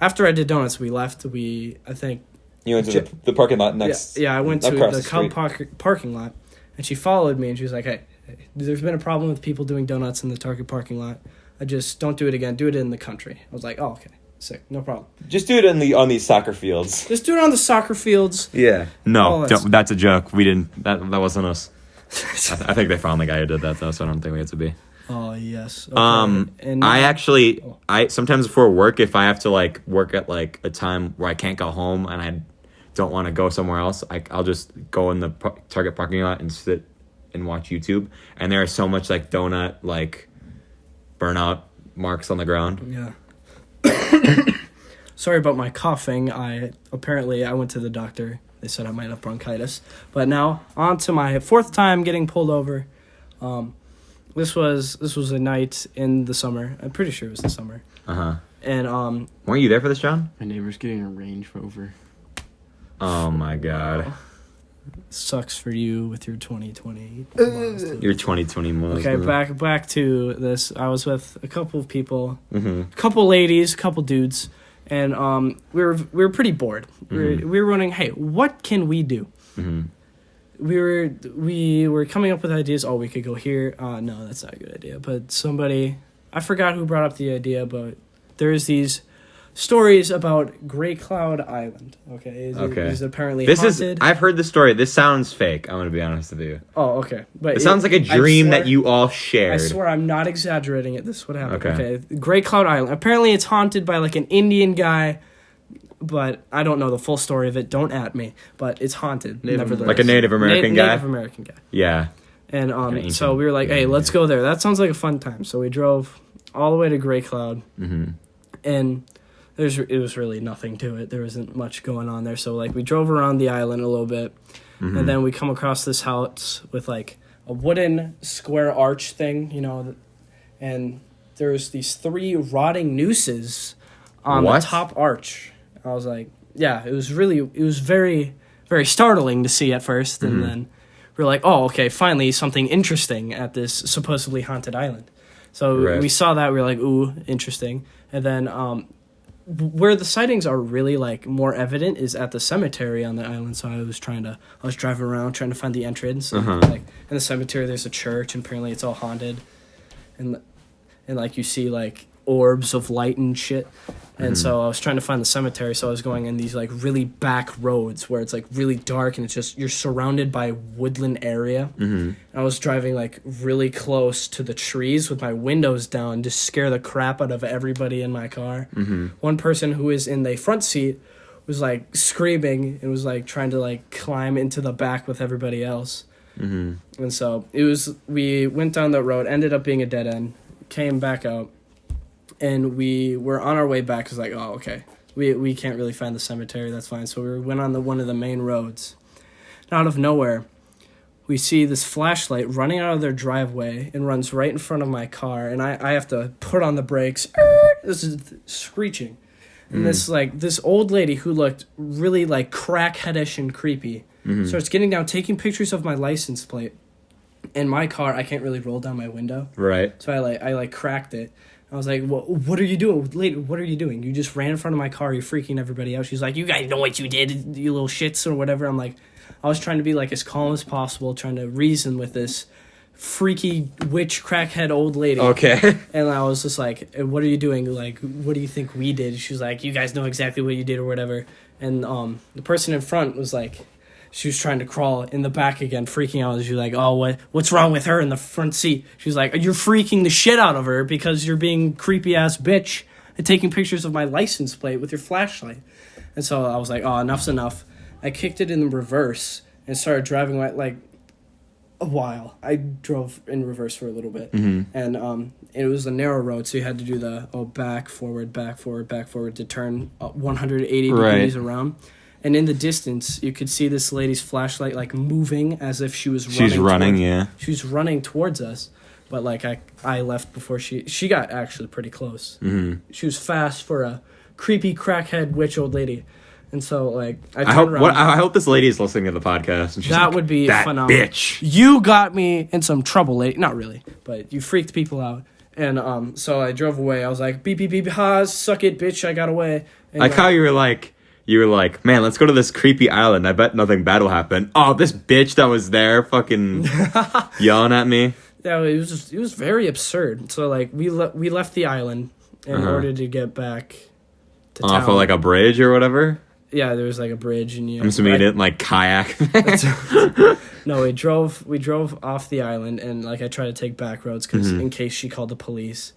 After I did donuts, we left. I think... You went to the parking lot next... Yeah, I went to the Cub parking lot, and she followed me, and she was like, hey, there's been a problem with people doing donuts in the Target parking lot. I just don't do it again. Do it in the country. I was like, oh, okay. Sick. No problem. Just do it on these soccer fields. Just do it on the soccer fields. Yeah. No, that's a joke. We didn't... That wasn't us. I think they found the guy who did that, though, so I don't think we had to be. Oh, yes. Okay. And I sometimes before work, if I have to like work at like a time where I can't go home and I don't want to go somewhere else, I'll just go in the Target parking lot and sit and watch YouTube. And there is so much like donut like burnout marks on the ground. Yeah. Sorry about my coughing. I went to the doctor. They said I might have bronchitis. But now on to my fourth time getting pulled over. This was a night in the summer. I'm pretty sure it was the summer. And weren't you there for this, John? My neighbor's getting a Range Rover. Oh my God. Sucks for you with your 2020. Your 2020 monster. Okay, back to this. I was with a couple of people, a couple ladies, a couple dudes, and we were pretty bored. We were wondering, hey, what can we do? We were coming up with ideas. Oh, we could go here. No, that's not a good idea. But I forgot who brought up the idea, but there's these stories about Gray Cloud Island. Okay. Is apparently haunted. I've heard the story. This sounds fake. I'm going to be honest with you. Oh, okay. But it sounds like a dream that you all shared. I swear I'm not exaggerating it. This is what happened. Okay. Gray Cloud Island. Apparently it's haunted by like an Indian guy. But I don't know the full story of it. Don't at me. But it's haunted. Nevertheless. Like a Native American guy? Native American guy. Yeah. And so we were like, hey, let's go there. That sounds like a fun time. So we drove all the way to Gray Cloud. And it was really nothing to it. There wasn't much going on there. So like we drove around the island a little bit. And then we come across this house with like a wooden square arch thing, and there's these 3 rotting nooses on the top arch. I was like, yeah, it was very, very startling to see at first. And then we're like, oh, okay, finally something interesting at this supposedly haunted island. So we saw that. We were like, ooh, interesting. And then where the sightings are really like more evident is at the cemetery on the island. So I was driving around trying to find the entrance. And, like in the cemetery, there's a church, and apparently it's all haunted. And like you see like orbs of light and shit. And so I was trying to find the cemetery, so I was going in these like really back roads where it's like really dark and it's just you're surrounded by woodland area. Mm-hmm. I was driving like really close to the trees with my windows down to scare the crap out of everybody in my car. Mm-hmm. One person who was in the front seat was like screaming and was like trying to like climb into the back with everybody else. Mm-hmm. And so we went down that road, ended up being a dead end, came back out. And we were on our way back. It was like, oh, okay. We can't really find the cemetery. That's fine. So we went on one of the main roads. And out of nowhere, we see this flashlight running out of their driveway and runs right in front of my car. And I have to put on the brakes. This is screeching. And this old lady who looked really like crackheadish and creepy starts getting down, taking pictures of my license plate. In my car, I can't really roll down my window. Right. So I cracked it. I was like, well, what are you doing? Lady, what are you doing? You just ran in front of my car. You're freaking everybody out. She's like, you guys know what you did, you little shits or whatever. I'm like, I was trying to be like as calm as possible, trying to reason with this freaky witch crackhead old lady. Okay. And I was just like, what are you doing? Like, what do you think we did? She was like, you guys know exactly what you did or whatever. And the person in front was like, she was trying to crawl in the back again, freaking out. She was like, oh, what's wrong with her in the front seat? She was like, you're freaking the shit out of her because you're being creepy-ass bitch and taking pictures of my license plate with your flashlight. And so I was like, oh, enough's enough. I kicked it in reverse and started driving like a while. I drove in reverse for a little bit. Mm-hmm. And it was a narrow road, so you had to do the back, forward to turn 180 degrees around. And in the distance, you could see this lady's flashlight, like, moving as if she was running. She's running, yeah. She was running towards us. But, like, I left before she got actually pretty close. Mm-hmm. She was fast for a creepy crackhead witch old lady. And so, like, I hope this lady is listening to the podcast. And she's that like, would be that phenomenal. Bitch. You got me in some trouble, lady. Not really, but you freaked people out. And so I drove away. I was like, beep, beep, beep, ha, suck it, bitch, I got away. And like how you were like, man, let's go to this creepy island. I bet nothing bad will happen. Oh, this bitch that was there fucking yelling at me. Yeah, it was very absurd. So, like, we left the island in order to get back to town. Off of, like, a bridge or whatever? Yeah, there was, like, a bridge. And I'm assuming you didn't, like, kayak. No, we drove off the island, and, like, I tried to take back roads because in case she called the police.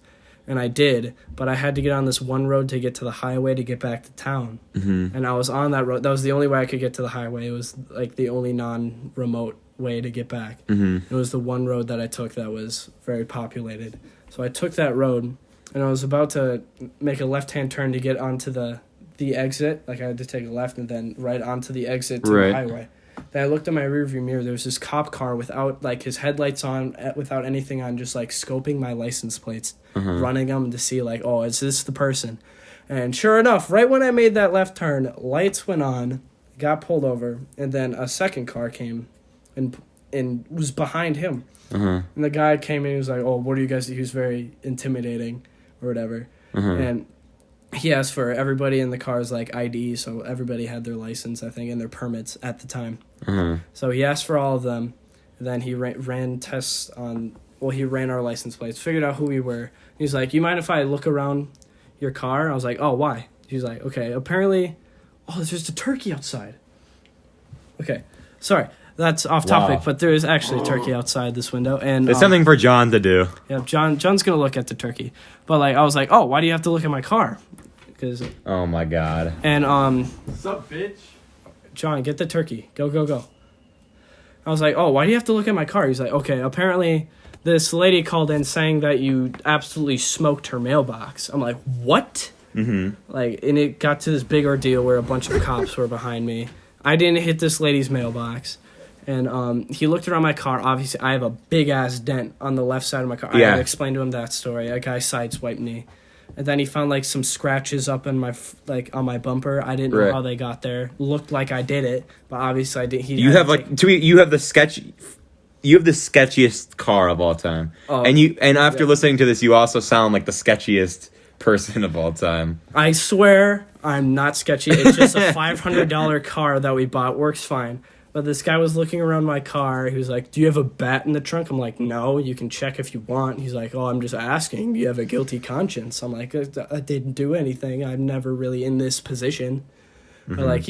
And I did, but I had to get on this one road to get to the highway to get back to town. Mm-hmm. And I was on that road. That was the only way I could get to the highway. It was, like, the only non-remote way to get back. Mm-hmm. It was the one road that I took that was very populated. So I took that road, and I was about to make a left-hand turn to get onto the exit. Like, I had to take a left and then right onto the exit to the highway. Then I looked at my rearview mirror. There was this cop car without, like, his headlights on, without anything on, just, like, scoping my license plates, running them to see, like, oh, is this the person? And sure enough, right when I made that left turn, lights went on, got pulled over, and then a second car came and was behind him. And the guy came in and was like, oh, what are you guys? He was very intimidating or whatever. And he asked for everybody in the car's, like, ID, so everybody had their license, I think, and their permits at the time. So he asked for all of them, and then he ran tests on, well, he ran our license plates, figured out who we were. He's like, you mind if I look around your car? I was like, oh, why? He's like, okay, apparently, oh, there's just a turkey outside. Okay, sorry, that's off topic, but there is actually a turkey outside this window. And it's something for John to do. Yeah, John's going to look at the turkey. But, like, I was like, oh, why do you have to look at my car? Oh my god. And what's up, bitch? John, get the turkey. Go. I was like, oh, why do you have to look at my car? He's like, okay, apparently this lady called in saying that you absolutely smoked her mailbox. I'm like, what? Like, and it got to this big ordeal where a bunch of cops were behind me. I didn't hit this lady's mailbox. And he looked around my car. Obviously, I have a big ass dent on the left side of my car. I had to explain to him that story. A guy sideswiped me. And then he found, like, some scratches up in my, like, on my bumper. I didn't know how they got there. Looked like I did it, but obviously I didn't. You have the sketchiest car of all time. And after listening to this, you also sound like the sketchiest person of all time. I swear I'm not sketchy. It's just a $500 car that we bought. Works fine. But this guy was looking around my car. He was like, "Do you have a bat in the trunk?" I'm like, "No, you can check if you want." He's like, "Oh, I'm just asking. Do you have a guilty conscience?" I'm like, "I didn't do anything. I'm never really in this position." Mm-hmm. But like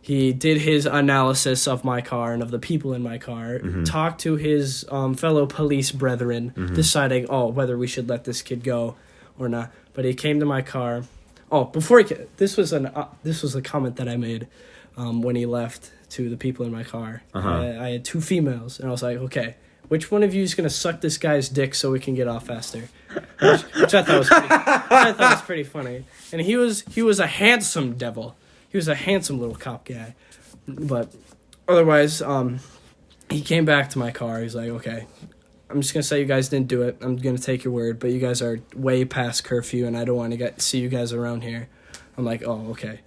he did his analysis of my car and of the people in my car, talked to his fellow police brethren, deciding, whether we should let this kid go or not. But he came to my car. This was a comment that I made when he left to the people in my car. I had 2 females, and I was like, "Okay, which one of you is gonna suck this guy's dick so we can get off faster?" Which I thought was pretty funny. And he was a handsome devil. He was a handsome little cop guy. But otherwise, he came back to my car. He's like, "Okay, I'm just going to say you guys didn't do it. I'm going to take your word, but you guys are way past curfew, and I don't want to see you guys around here." I'm like, "Oh, okay.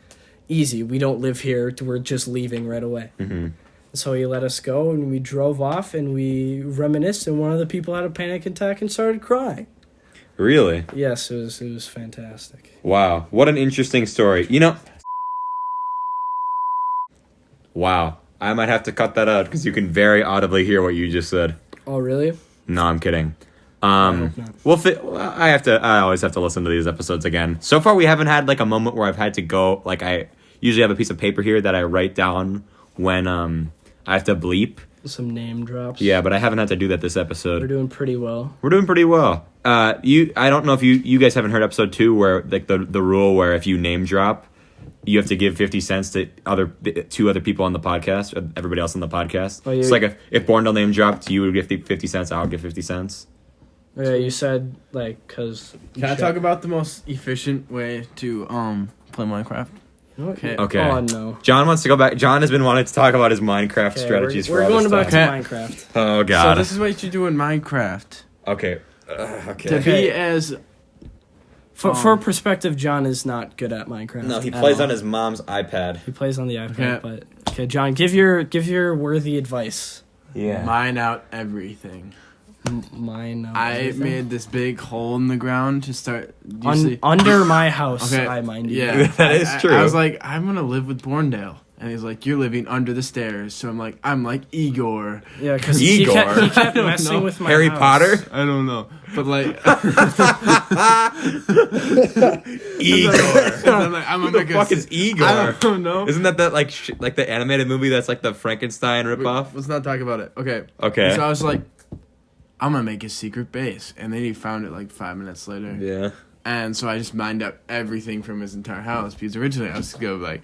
Easy. We don't live here. We're just leaving right away." Mm-hmm. So he let us go, and we drove off, and we reminisced, and one of the people had a panic attack and started crying. Really? Yes, it was fantastic. Wow. What an interesting story. Wow. I might have to cut that out because you can very audibly hear what you just said. Oh, really? No, I'm kidding. I always have to listen to these episodes again. So far, we haven't had like a moment where I've had to go. Like, I usually have a piece of paper here that I write down when I have to bleep. Some name drops. Yeah, but I haven't had to do that this episode. We're doing pretty well. I don't know if you guys haven't heard episode 2 where like the rule where if you name drop, you have to give 50 cents to 2 other people on the podcast, or everybody else on the podcast. Oh, yeah. It's like if Borndale name dropped, you would give 50 cents, I would give 50 cents. Yeah, you said, like, because... Can I talk about the most efficient way to play Minecraft? Okay. Oh, no. John wants to go back. John has been wanting to talk about his Minecraft strategies we're for all this going time. back to Minecraft. Oh, God. So this is what you do in Minecraft. Okay. To be as... For perspective, John is not good at Minecraft. No, he plays on his mom's iPad. He plays on the iPad, but... Okay, John, give your worthy advice. Yeah. Mine out everything. I made this big hole in the ground to start... under my house, okay. I mind you. Yeah, that is true. I was like, I'm going to live with Borndale. And he's like, "You're living under the stairs." So I'm like Igor. Yeah, because he kept messing with my Harry house. Potter? I don't know. But like... Igor. I'm like, Who the fuck is Igor? I don't know. Isn't that like the animated movie that's like the Frankenstein ripoff? Let's not talk about it. Okay. Okay. So I was like, I'm going to make a secret base. And then he found it like 5 minutes later. Yeah. And so I just mined up everything from his entire house. Because originally I was going to go like...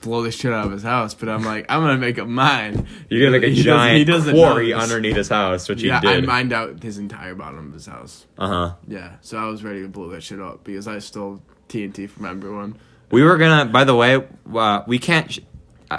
blow the shit out of his house, but I'm like, I'm gonna make a mine. You're gonna make a giant quarry underneath his house, which yeah, he did. I mined out his entire bottom of his house. Yeah, so I was ready to blow that shit up because I stole TNT from everyone. We were gonna, by the way, we can't.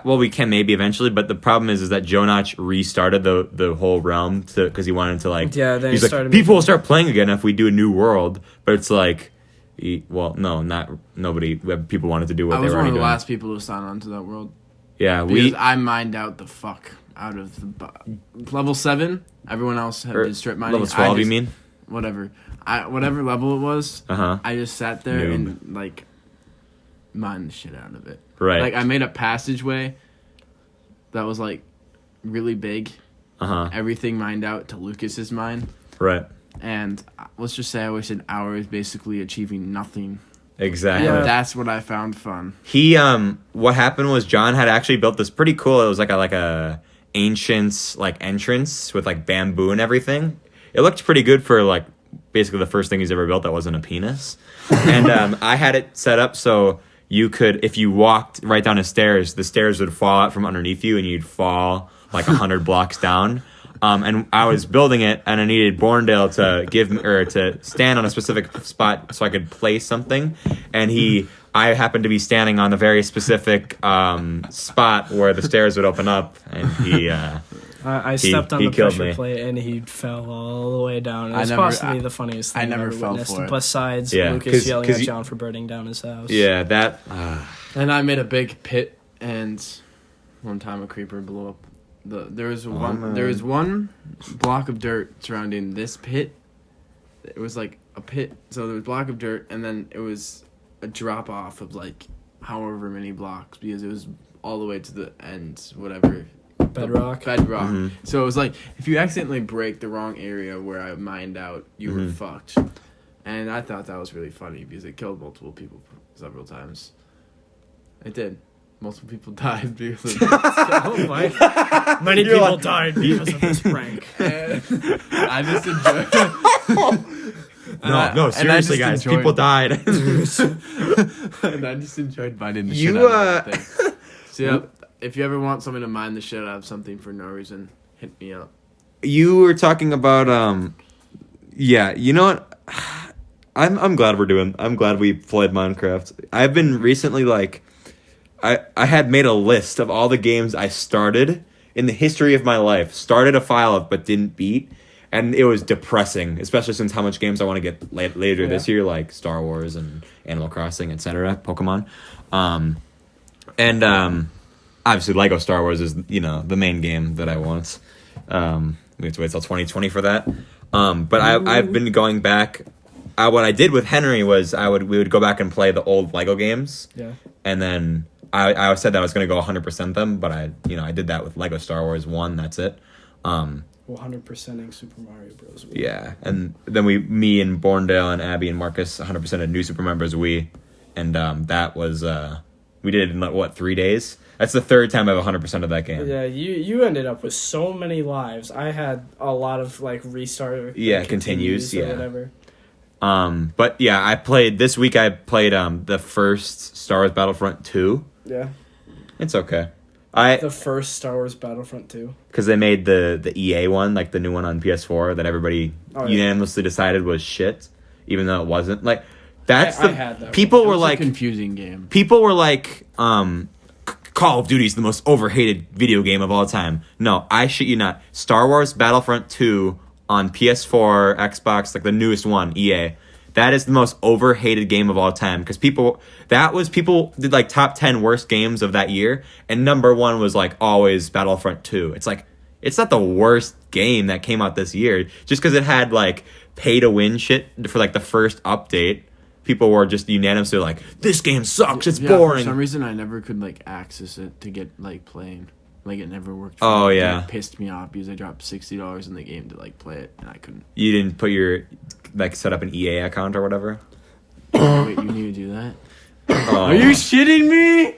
Well, we can maybe eventually, but the problem is that Joe Notch restarted the whole realm because he wanted to like. Yeah, then he's like, people will start playing again if we do a new world, but it's like. Nobody. People wanted to do what they were already doing. I was one of the last people to sign on to that world. Yeah, because I mined out the fuck out of the level 7. Everyone else had strip mining. Level 12, you mean? Whatever. Whatever level it was. I just sat there and like mined the shit out of it. Right. Like I made a passageway that was like really big. Everything mined out to Lucas's mine. Right. And let's just say I wasted hours basically achieving nothing. Exactly. And that's what I found fun. What happened was John had actually built this pretty cool. It was like a ancient like entrance with like bamboo and everything. It looked pretty good for like basically the first thing he's ever built that wasn't a penis. And I had it set up so you could, if you walked right down the stairs would fall out from underneath you and you'd fall like 100 blocks down. And I was building it, and I needed Borndale to stand on a specific spot so I could place something. And I happened to be standing on a very specific spot where the stairs would open up, and I stepped on the pressure plate, and he fell all the way down. It was possibly the funniest thing I've ever witnessed. Besides Lucas yelling at John for burning down his house. Yeah, that. And I made a big pit, and one time a creeper blew up. There was one block of dirt surrounding this pit. It was like a pit, so there was a block of dirt, and then it was a drop off of like however many blocks because it was all the way to the end, whatever. Bedrock. Mm-hmm. So it was like, if you accidentally break the wrong area where I mined out, you were fucked. And I thought that was really funny because it killed multiple people several times. It did. Multiple people died because of this. Oh my. Many people died because of this prank. And I just enjoyed No, seriously, guys. People died. And I just enjoyed mining the shit out of everything. So, yeah, if you ever want someone to mine the shit out of something for no reason, hit me up. You were talking about, yeah, you know what? I'm glad we played Minecraft. I've been recently, like, I had made a list of all the games I started in the history of my life. Started a file of, but didn't beat. And it was depressing, especially since how much games I want to get later this year, like Star Wars and Animal Crossing, etc., Pokemon. And obviously Lego Star Wars is, the main game that I want. We have to wait till 2020 for that. But I've been going back. What I did with Henry was we would go back and play the old Lego games. Yeah. And then I said that I was going to go 100% them, but I did that with Lego Star Wars 1. That's it. 100%ing Super Mario Bros. Wii. Yeah, and then me and Borndale and Abby and Marcus 100% of New Super Mario Bros. Wii, and that was we did it in 3 days. That's the third time I've 100% of that game. Yeah, you ended up with so many lives. I had a lot of restart. Continues or whatever. But yeah, I played this week. I played the first Star Wars Battlefront 2. Yeah, it's okay. The first Star Wars Battlefront 2. Because they made the EA one, like the new one on PS4, that everybody unanimously decided was shit, even though it wasn't. Like, that's I had that people one. were like a confusing game. People were like, Call of Duty's the most overhated video game of all time. No, I shit you not. Star Wars Battlefront 2 on PS4, Xbox, like the newest one, EA. That is the most overhated game of all time because people did like top 10 worst games of that year, and number 1 was like always Battlefront 2. It's like, it's not the worst game that came out this year just because it had like pay to win shit for like the first update. People were just unanimously like, this game sucks, it's boring. For some reason I never could like access it to get like playing. Like it never worked for me. Yeah. It pissed me off because I dropped $60 in the game to like play it and I couldn't. You didn't put your set up an EA account or whatever? Wait, you need to do that? Oh. Are you shitting me?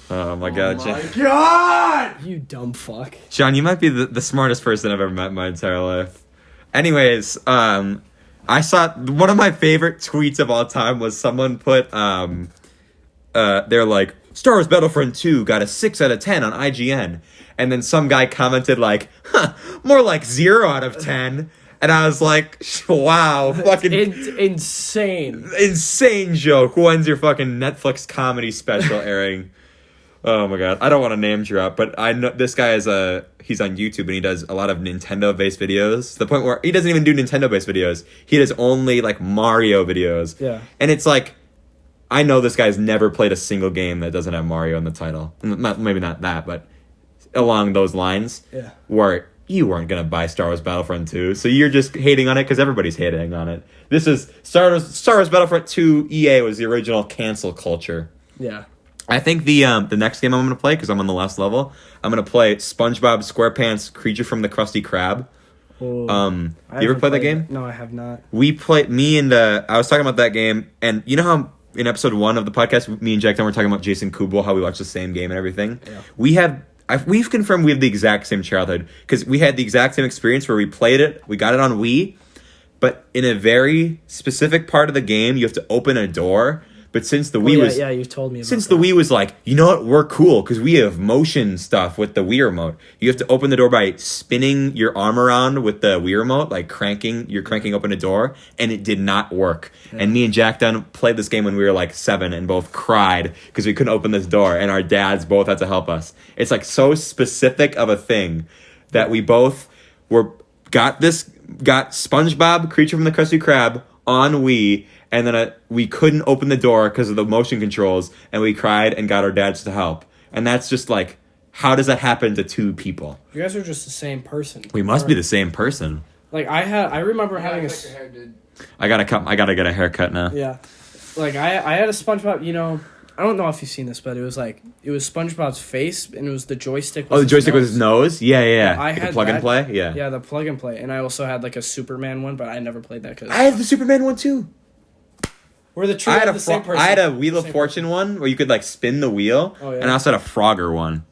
Oh my god, John. My god! You dumb fuck. John, you might be the smartest person I've ever met in my entire life. Anyways, I saw one of my favorite tweets of all time was someone put they're like, Star Wars Battlefront 2 got a 6 out of 10 on IGN. And then some guy commented like, more like 0 out of 10. And I was like, wow, fucking insane. Insane joke. When's your fucking Netflix comedy special airing? Oh my god. I don't want to name drop, but I know this guy he's on YouTube and he does a lot of Nintendo-based videos. To the point where he doesn't even do Nintendo-based videos. He does only like Mario videos. Yeah. And it's like, I know this guy's never played a single game that doesn't have Mario in the title. Maybe not that, but along those lines. Yeah. Where you weren't going to buy Star Wars Battlefront 2, so you're just hating on it because everybody's hating on it. This is Star Wars Battlefront 2 EA was the original cancel culture. Yeah. I think the next game I'm going to play, because I'm on the last level, I'm going to play SpongeBob SquarePants Creature from the Krusty Krab. Oh, you ever played that game? No, I have not. I was talking about that game, and you know how in episode 1 of the podcast, me and Jack were talking about Jason Kubel, how we watched the same game and everything? Yeah. We've confirmed we have the exact same childhood, because we had the exact same experience where we played it, we got it on Wii, but in a very specific part of the game, you have to open a door. But since the Wii was... Yeah, you've told me about Since the Wii was like, you know what, we're cool, because we have motion stuff with the Wii remote. You have to open the door by spinning your arm around with the Wii remote, like cranking open a door, and it did not work. Yeah. And me and Jack Dunn played this game when we were like 7 and both cried because we couldn't open this door, and our dads both had to help us. It's like so specific of a thing that we both got SpongeBob, Creature from the Krusty Krab, on Wii, and then we couldn't open the door because of the motion controls, and we cried and got our dads to help. And that's just like, how does that happen to 2 people? You guys are just the same person. We must be the same person. Like I remember having your hair, dude. I gotta get a haircut now. Yeah, like I had a SpongeBob. You know, I don't know if you've seen this, but it was SpongeBob's face, and it was the joystick. The joystick was his nose. Yeah. I had the plug and play. Yeah. Yeah, the plug and play, and I also had like a Superman one, but I never played that because I have the Superman one too. We're the true the same person. I had a Wheel of Fortune one where you could like spin the wheel, and I also had a Frogger one.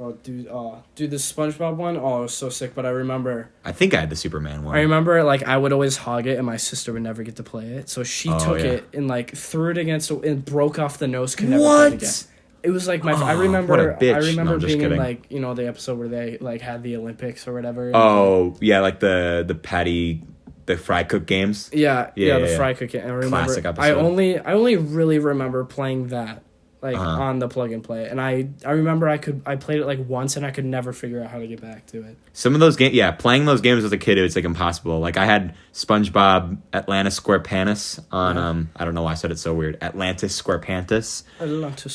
Oh, dude, the SpongeBob one, it was so sick. But I remember, I think I had the Superman one. I remember, like, I would always hog it, and my sister would never get to play it. So she took it and like threw it against and broke off the nose. Could never play it again. It was like I remember. What a bitch. I remember No, being kidding. in like the episode where they like had the Olympics or whatever. Oh yeah, like the patty. The fry cook games. Yeah, the fry cook game. I remember. Classic episode. I only really remember playing that on the plug and play, and I remember I played it like once and I could never figure out how to get back to it. Some of those games, playing those games as a kid, it was like impossible. Like I had SpongeBob Atlantis SquarePantis on I don't know why I said it so weird. Atlantis SquarePantis.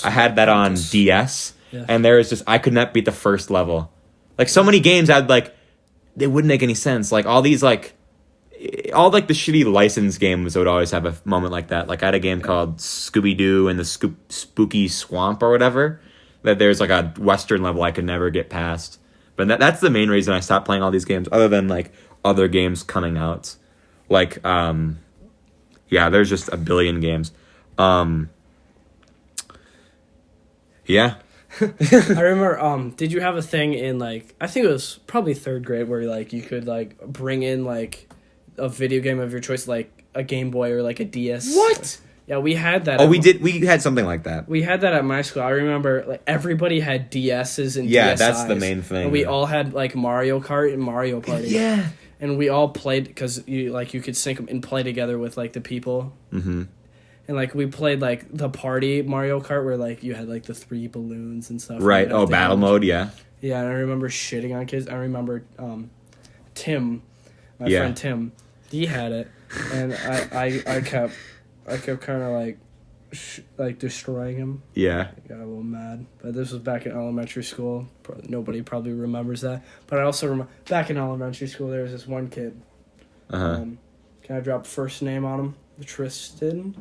I had that on DS, and there was just I could not beat the first level. Like so many games, I'd like they wouldn't make any sense. Like all these all the shitty license games would always have a moment like that. Like I had a game called Scooby-Doo and the Spooky Swamp or whatever. That there's like a Western level I could never get past. But that's the main reason I stopped playing all these games. Other than like other games coming out, like there's just a billion games. Yeah. I remember. Did you have a thing in like I think it was probably third grade where like you could like bring in like a video game of your choice, like a Game Boy or like a DS. What? Yeah, we had that. Oh, we did. We had something like that. We had that at my school. I remember like everybody had DSs and DSis. That's the main thing. And we all had like Mario Kart and Mario Party. Yeah. And we all played because you could sync them and play together with like the people. Mm-hmm. And like we played like the party Mario Kart where like you had like the 3 balloons and stuff. Right. Oh, battle mode. Yeah. Yeah, and I remember shitting on kids. I remember Tim, my friend Tim. He had it, and I kept kind of like destroying him. Yeah. I got a little mad, but this was back in elementary school. Nobody probably remembers that, but I also remember back in elementary school there was this one kid. Can I drop first name on him? Tristan.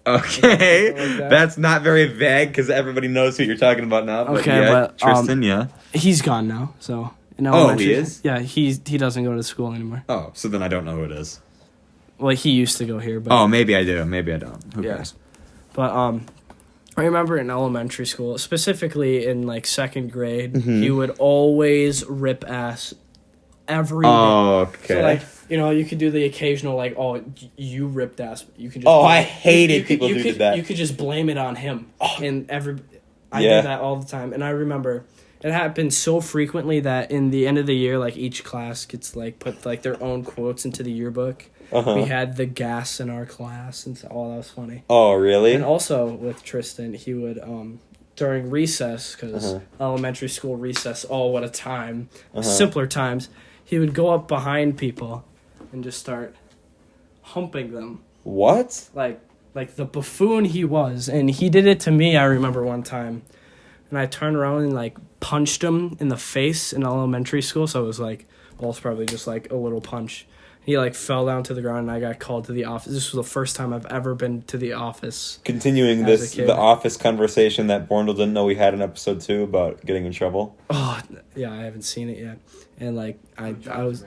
Okay, like that's not very vague because everybody knows who you're talking about now. But but Tristan, he's gone now. So. He is? Yeah, he doesn't go to school anymore. Oh, so then I don't know who it is. Well, he used to go here, but maybe I do, maybe I don't. Who cares? But I remember in elementary school, specifically in like second grade, he would always rip ass every day. Oh, okay. So like you could do the occasional like, you ripped ass. You could just I hated people who did that. You could just blame it on him, and I did that all the time, and I remember. It happened so frequently that in the end of the year, like each class gets like put like their own quotes into the yearbook. We had the gas in our class, and that was funny. Oh, really? And also with Tristan, he would during recess because elementary school recess. Oh, what a time! Simpler times. He would go up behind people and just start humping them. What? Like the buffoon he was, and he did it to me. I remember one time. And I turned around and, like, punched him in the face in elementary school. So it was, like, it's probably just, like, a little punch. He, like, fell down to the ground, and I got called to the office. This was the first time I've ever been to the office. Continuing the office conversation that Borndale didn't know we had in episode 2 about getting in trouble. Oh, yeah, I haven't seen it yet. And, like, I was...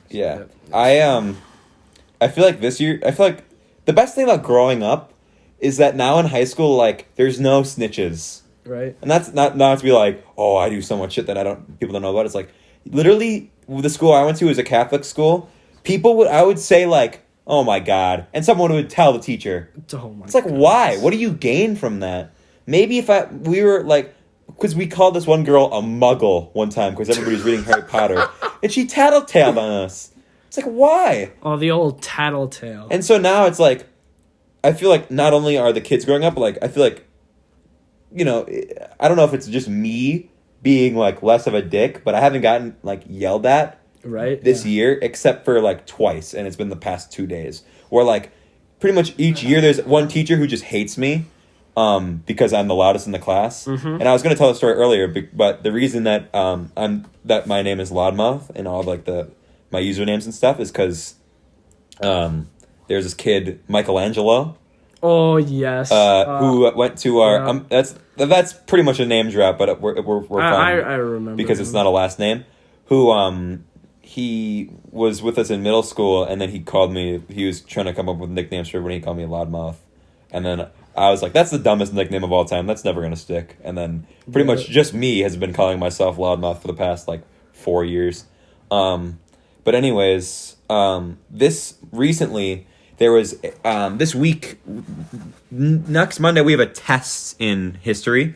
Yeah. I feel like this year... I feel like the best thing about growing up is that now in high school, like, there's no snitches. Right. And that's not to be like, I do so much shit that people don't know about. It's like, literally, the school I went to was a Catholic school. I would say like, oh my God. And someone would tell the teacher. Oh my It's like, why? What do you gain from that? Maybe if we were like, because we called this one girl a muggle one time because everybody was reading Harry Potter. And she tattletaled on us. It's like, why? Oh, the old tattletale. And so now it's like, I feel like not only are the kids growing up, but like, I feel like, I don't know if it's just me being like less of a dick, but I haven't gotten like yelled at this year except for like twice, and it's been the past 2 days where like pretty much each year there's one teacher who just hates me because I'm the loudest in the class. And I was going to tell a story earlier, but the reason that that my name is Loudmouth and all of like my usernames and stuff is because there's this kid Michelangelo. Oh yes. Who went to our that's pretty much a name drop, but we're fine. I remember because him. it's not a last name. Who he was with us in middle school, and then he called me. He was trying to come up with nicknames for everybody. He called me Loudmouth, and then I was like, "That's the dumbest nickname of all time. That's never gonna stick." And then pretty much just me has been calling myself Loudmouth for the past 4 years. But anyways, this recently. There was, this week, next Monday, we have a test in history,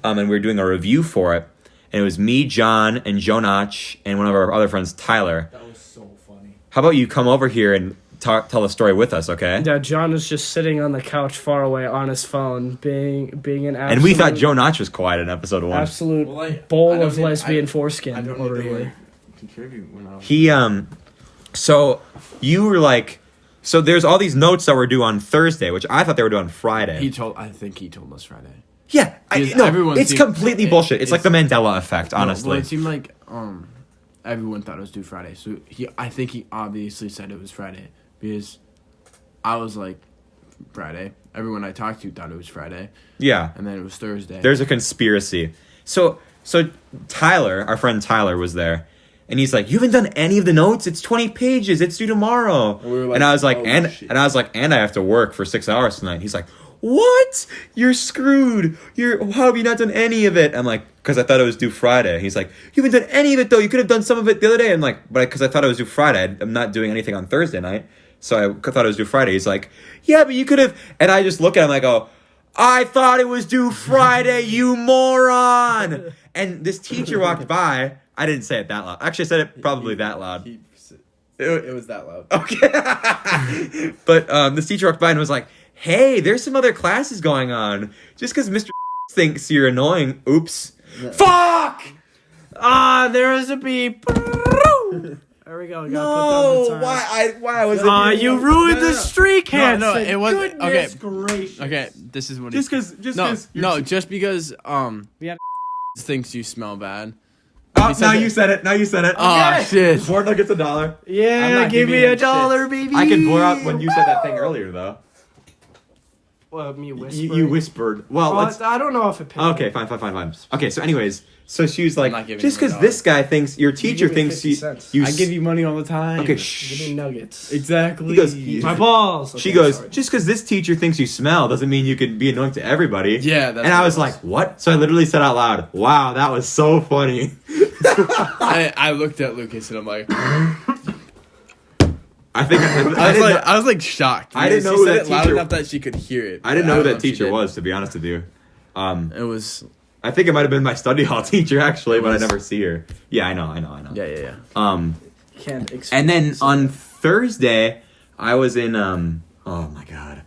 and we were doing a review for it. And it was me, John, and Joe Notch, and one of our other friends, Tyler. That was so funny. How about you come over here and tell the story with us, okay? Yeah, John was just sitting on the couch far away on his phone, being an absolute... And we thought Joe Notch was quiet in episode 1. Absolute bowl of lesbian foreskin over here. Contribute when I was... He, so you were like... So there's all these notes that were due on Thursday, which I thought they were due on Friday. I think he told us Friday. Yeah, it's completely bullshit. It's like the Mandela effect, No, honestly. well, it seemed like everyone thought it was due Friday. So I think he obviously said it was Friday because I was like Friday. Everyone I talked to thought it was Friday. Yeah, and then it was Thursday. There's a conspiracy. So Tyler, our friend Tyler, was there. And he's like, "You haven't done any of the notes? It's 20 pages. It's due tomorrow." And I was like, and I have to work for 6 hours tonight. He's like, "What? You're screwed. How have you not done any of it?" I'm like, "Because I thought it was due Friday." He's like, "You haven't done any of it though. You could have done some of it the other day." I'm like, "But because I thought it was due Friday. I'm not doing anything on Thursday night, so I thought it was due Friday." He's like, "Yeah, but you could have." And I just look at him like, "Oh, I thought it was due Friday, you moron!" And this teacher walked by. I didn't say it that loud. Actually, I said it probably that loud. It was that loud. Okay. But this teacher walked by and was like, "Hey, there's some other classes going on. Just because Mr. thinks you're annoying. Oops. No. Fuck! There is a beep. There we go. No, why was it? You ruined the streak, Hanson. No, it wasn't. Okay. Gracious. Okay, this is what Just because we had thinks you smell bad. Oh, now you said it. Oh shit! Borndale gets $1. Yeah, give me $1, baby. I can blur out when you said that thing earlier, though. Well, me whispered. You whispered. Well, let's... I don't know if it. Okay, fine. Okay, so anyways, so she was like, just because $1. this guy thinks your teacher thinks you. I give you money all the time. Okay, give me nuggets. Exactly. He goes, my balls. She goes, just because this teacher thinks you smell doesn't mean you can be annoying to everybody. Yeah, that's and I was like, what? So I literally said out loud, "Wow, that was so funny." I looked at Lucas and I'm like, I was like shocked. I didn't know she who said that it loud teacher enough that she could hear it. I didn't know who that teacher was, to be honest with you. It was. I think it might have been my study hall teacher actually, but I never see her. Yeah, I know. Yeah. Can't explain. And then on Thursday, I was in oh my god.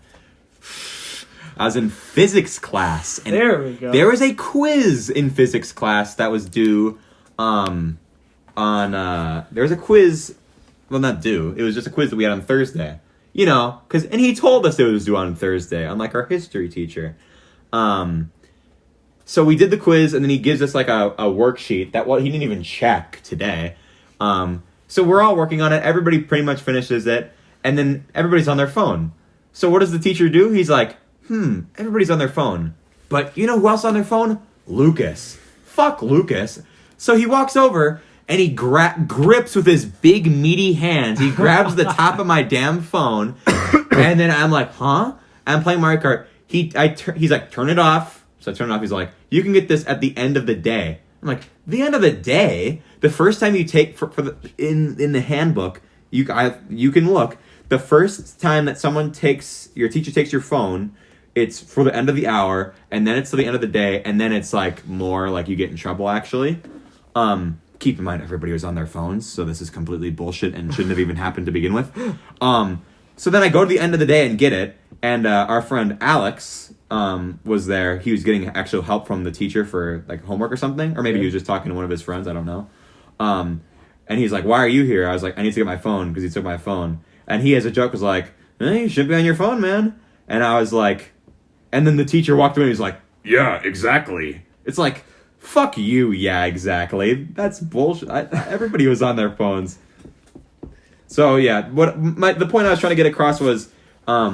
I was in physics class. And there we go. There was a quiz in physics class that was due there was a quiz, well, not due, it was just a quiz that we had on Thursday, you know, and he told us it was due on Thursday, unlike our history teacher. So we did the quiz, and then he gives us like a worksheet that he didn't even check today. So we're all working on it, everybody pretty much finishes it, and then everybody's on their phone. So what does the teacher do? He's like, everybody's on their phone. But you know who else on their phone? Lucas. Fuck Lucas. So he walks over, and he grips with his big meaty hands. He grabs the top of my damn phone, and then I'm like, huh? I'm playing Mario Kart. He's like, turn it off. So I turn it off. He's like, you can get this at the end of the day. I'm like, the end of the day? The first time you take in the handbook, you can look. The first time that your teacher takes your phone, it's for the end of the hour, and then it's to the end of the day, and then it's like more like you get in trouble actually. Keep in mind everybody was on their phones, so this is completely bullshit and shouldn't have even happened to begin with. So then I go to the end of the day and get it, and our friend Alex was there. He was getting actual help from the teacher for like homework or something, or maybe he was just talking to one of his friends, I don't know. And he's like, "Why are you here?" I was like, "I need to get my phone," because he took my phone. And he, as a joke, was like, "You should be on your phone, man." And I was like, and then the teacher walked away and he's like, "Yeah, exactly." It's like, fuck you, yeah, exactly. That's bullshit. Everybody was on their phones. So yeah, the point I was trying to get across was,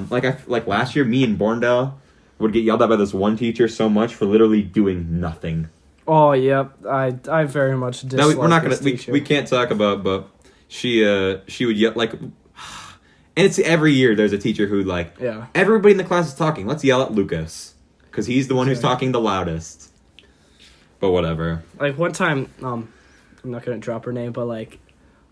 Like last year, me and Borndale would get yelled at by this one teacher so much for literally doing nothing. Oh, yep. I very much dislike we're not gonna. teacher. We can't talk about, but she would yell like, and it's every year. There's a teacher who like, everybody in the class is talking. Let's yell at Lukas because he's the one who's talking the loudest. But whatever. Like one time, I'm not gonna drop her name, but like,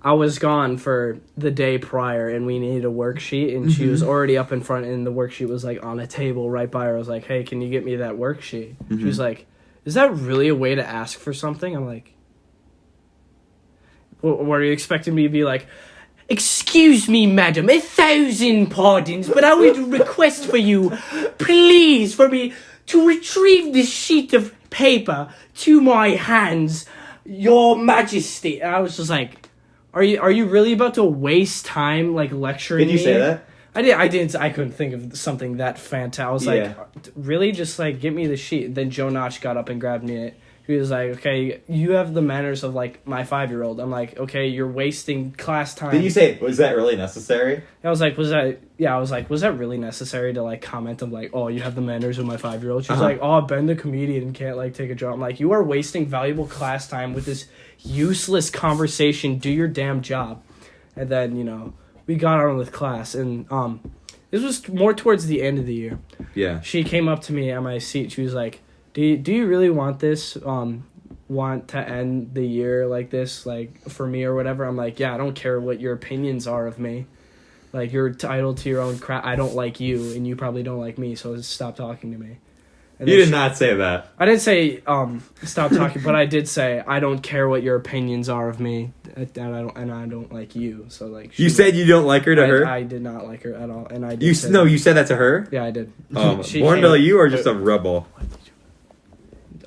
I was gone for the day prior, and we needed a worksheet, and she was already up in front, and the worksheet was like on a table right by her. I was like, "Hey, can you get me that worksheet?" She was like, "Is that really a way to ask for something?" I'm like, "What are you expecting me to be like?" "Excuse me, madam, 1,000 pardons, but I would request for you, please, for me to retrieve this sheet of paper to my hands, your majesty." And I was just like, Are you really about to waste time like lecturing me? Did you say that? I didn't. I couldn't think of something that fantastic. I was like, really, just like get me the sheet. And then Joe Notch got up and grabbed me it. He was like, "Okay, you have the manners of like my 5-year-old." I'm like, "Okay, you're wasting class time." Did you say, was that really necessary? I was like, was that really necessary to like comment? I'm like, "Oh, you have the manners of my 5-year-old." She's like, "Oh, Ben the comedian can't like take a job." I'm like, "You are wasting valuable class time with this useless conversation. Do your damn job." And then, we got on with class, and this was more towards the end of the year. Yeah. She came up to me at my seat. She was like, Do you really want this? Want to end the year like this, like for me or whatever? I'm like, yeah, I don't care what your opinions are of me. Like, you're entitled to your own crap. I don't like you, and you probably don't like me. So stop talking to me. And you did not say that. I didn't say stop talking, but I did say I don't care what your opinions are of me, and I don't like you. So like, you said you don't like her to her. I did not like her at all, and I did you said that to her. Yeah, I did. Borndale, you are just a rebel.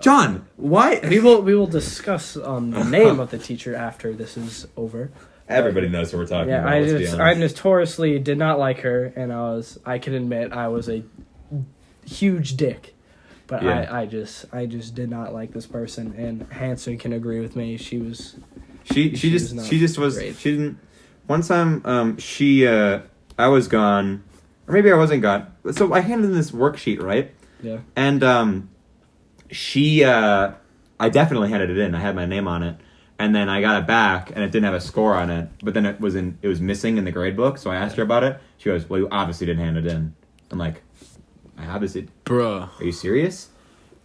John, why? We will discuss the name of the teacher after this is over. Everybody knows who we're talking about. I notoriously did not like her, and I can admit I was a huge dick. But I just did not like this person, and Hanson can agree with me. She didn't. One time, I was gone, or maybe I wasn't gone. So I handed in this worksheet, right? Yeah. And I definitely handed it in. I had my name on it, and then I got it back, and it didn't have a score on it. But then it was missing in the grade book. So I asked her about it. She goes, "Well, you obviously didn't hand it in." I'm like, "I obviously." Bruh. Are you serious?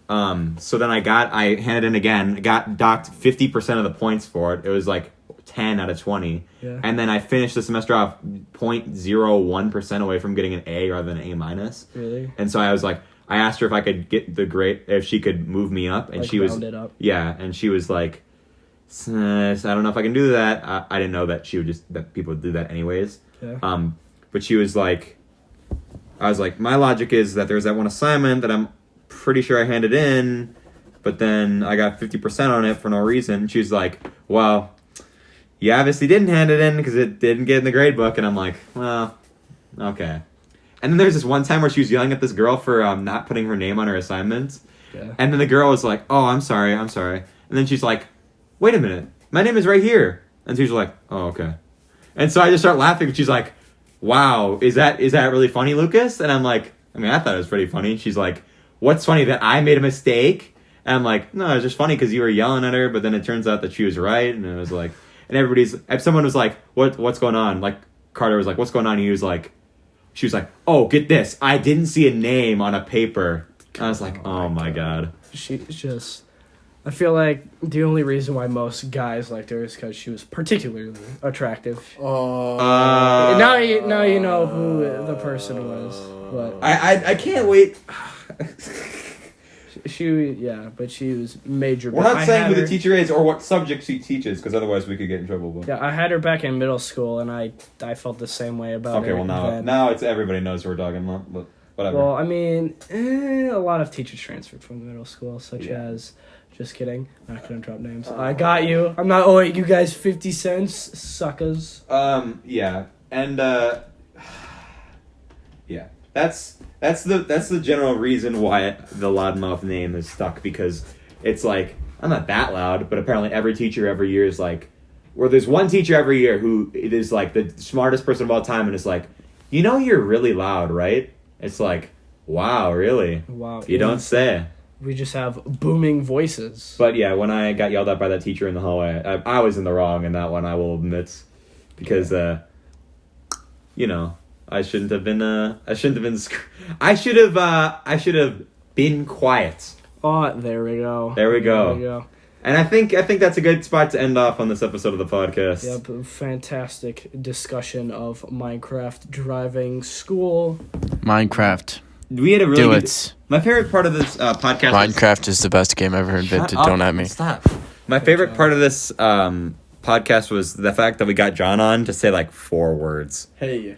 So then I handed in again. I got docked 50% of the points for it. It was like 10 out of 20. Yeah. And then I finished the semester off 0.01% away from getting an A rather than an A-. Really? And so I was like, I asked her if I could get the grade, if she could move me up, and like she was round it up. Yeah, and she was like, I don't know if I can do that. I didn't know that that people would do that anyways. Yeah. But she was like, I was like, my logic is that there's that one assignment that I'm pretty sure I handed in, but then I got 50% on it for no reason. She's like, well, you obviously didn't hand it in because it didn't get in the grade book. And I'm like, well, okay. And then there's this one time where she was yelling at this girl for not putting her name on her assignments. Yeah. And then the girl was like, oh, I'm sorry. And then she's like, wait a minute, my name is right here. And she's like, oh, okay. And so I just start laughing, and she's like, wow, is that really funny, Lukas? And I'm like, I mean, I thought it was pretty funny. She's like, what's funny, that I made a mistake? And I'm like, no, it's just funny because you were yelling at her, but then it turns out that she was right. And it was like, and if someone was like, what's going on? Like, Carter was like, what's going on? And she was like, oh, get this, I didn't see a name on a paper. And I was like, oh my God. She's just, I feel like the only reason why most guys liked her is because she was particularly attractive. Now you know who the person was. But I can't wait. But she was major. We're not saying who the teacher is or what subject she teaches, because otherwise we could get in trouble. But. Yeah, I had her back in middle school, and I felt the same way about her. Okay, well now it's everybody knows who we're talking about, but whatever. Well, I mean, a lot of teachers transferred from middle school, such as. Just kidding. I'm not gonna drop names. I got you. I'm not owing you guys 50 cents, suckers. Yeah, and yeah, that's the general reason why the Loudmouth name is stuck, because it's like, I'm not that loud, but apparently every teacher every year is like, or there's one teacher every year who is like the smartest person of all time, and it's like, you know you're really loud, right? It's like, wow, really? Wow. You don't say. We just have booming voices. But yeah, when I got yelled at by that teacher in the hallway, I was in the wrong in that one, I will admit. Because, you know, I should have been quiet. Oh, there we go. There we go. And I think that's a good spot to end off on this episode of the podcast. Yep, fantastic discussion of Minecraft driving school. Minecraft. We had a really Do good, it. My favorite part of this podcast. Minecraft is the best game ever invented. Don't at me. Stop. My favorite part of this podcast was the fact that we got John on to say like 4 words. Hey.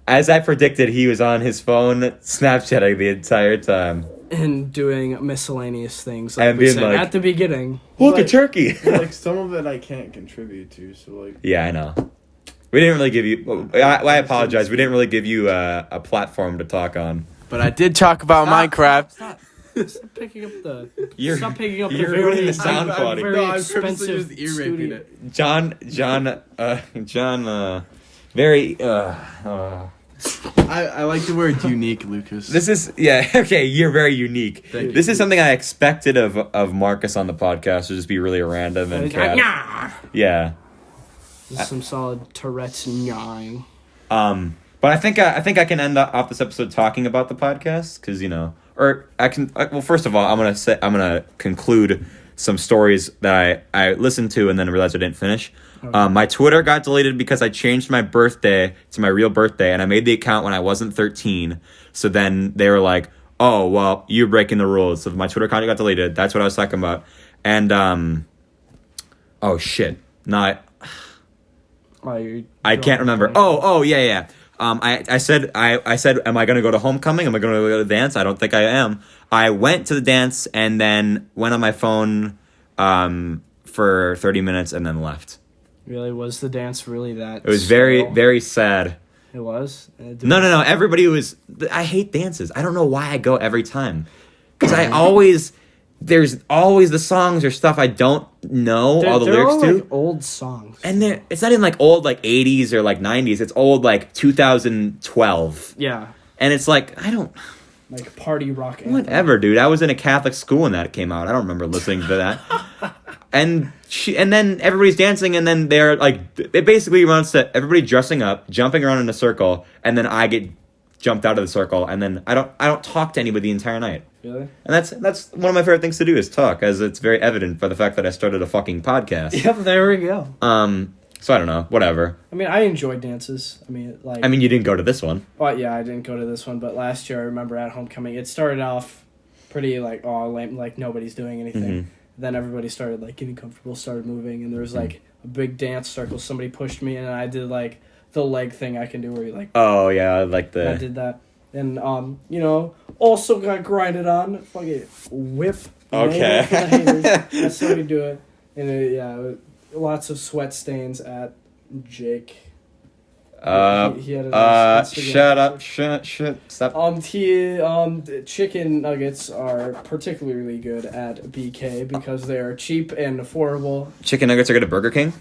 As I predicted, he was on his phone Snapchatting the entire time. And doing miscellaneous things And we being said like, at the beginning. Look, Like- a turkey! Like, some of it I can't contribute to, so, like... Yeah, I know. We didn't really give you... I apologize. We didn't really give you a platform to talk on. But I did talk about Minecraft. Stop. Stop picking up the you're ruining the sound I'm quality. very No, I'm purposely expensive just ear raping studio. it. John, very... I like the word unique, Lucas. This is okay. You're very unique. Thank you. This is something I expected of Marcus on the podcast to just be really random and yeah. This is some solid Tourette's gnawing. But I think I can end off this episode talking about the podcast because or I can. Well, first of all, I'm gonna conclude some stories that I listened to and then realized I didn't finish. Okay. My Twitter got deleted because I changed my birthday to my real birthday, and I made the account when I wasn't 13. So then they were like, "Oh, well, you're breaking the rules." So my Twitter account got deleted. That's what I was talking about. And oh shit, not. I can't remember. Oh, yeah. I said, am I gonna go to homecoming? Am I gonna go to the dance? I don't think I am. I went to the dance and then went on my phone, for 30 minutes and then left. Really, was the dance really that? It was very, very sad. It was. No. Everybody was. I hate dances. I don't know why I go every time. Because there's always the songs or stuff I don't know all the lyrics all, to. Like, old songs. And it's not even like old like 80s or like 90s. It's old like 2012. Yeah. And it's like, I don't... Like party rock anthem. Whatever, dude. I was in a Catholic school when that came out. I don't remember listening to that. and then everybody's dancing, and then they're like... It basically runs to everybody dressing up, jumping around in a circle, and then I get jumped out of the circle, and then I don't talk to anybody the entire night. Really? And that's one of my favorite things to do is talk, as it's very evident by the fact that I started a fucking podcast. Yep, there we go. So I don't know, whatever. I mean, I enjoy dances. I mean, you didn't go to this one. Well, yeah, I didn't go to this one, but last year I remember at homecoming, it started off pretty lame, like nobody's doing anything. Mm-hmm. Then everybody started like getting comfortable, started moving, and there was like a big dance circle. Somebody pushed me, and I did like the leg thing I can do, where you like. Oh yeah, I like the. I did that, and also got grinded on. Fucking whip. Okay. For the haters. That's how we do it, and lots of sweat stains at Jake. He had a nice Instagram shut up, picture. stop. Chicken nuggets are particularly good at BK because they are cheap and affordable. Chicken nuggets are good at Burger King?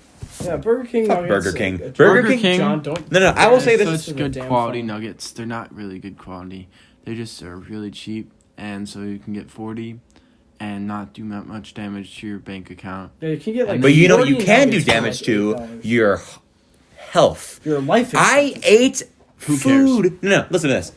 Yeah, Burger King Fuck nuggets. Burger King. Burger King? John, don't. No, I will say They're this. such good quality nuggets. They're not really good quality. They just are really cheap, and so you can get 40 and not do that much damage to your bank account. Yeah, you can get like. But you know what 40 you can do nuggets for, damage like, to? $8. Your health. Your life. I ate Who food. No, listen to this.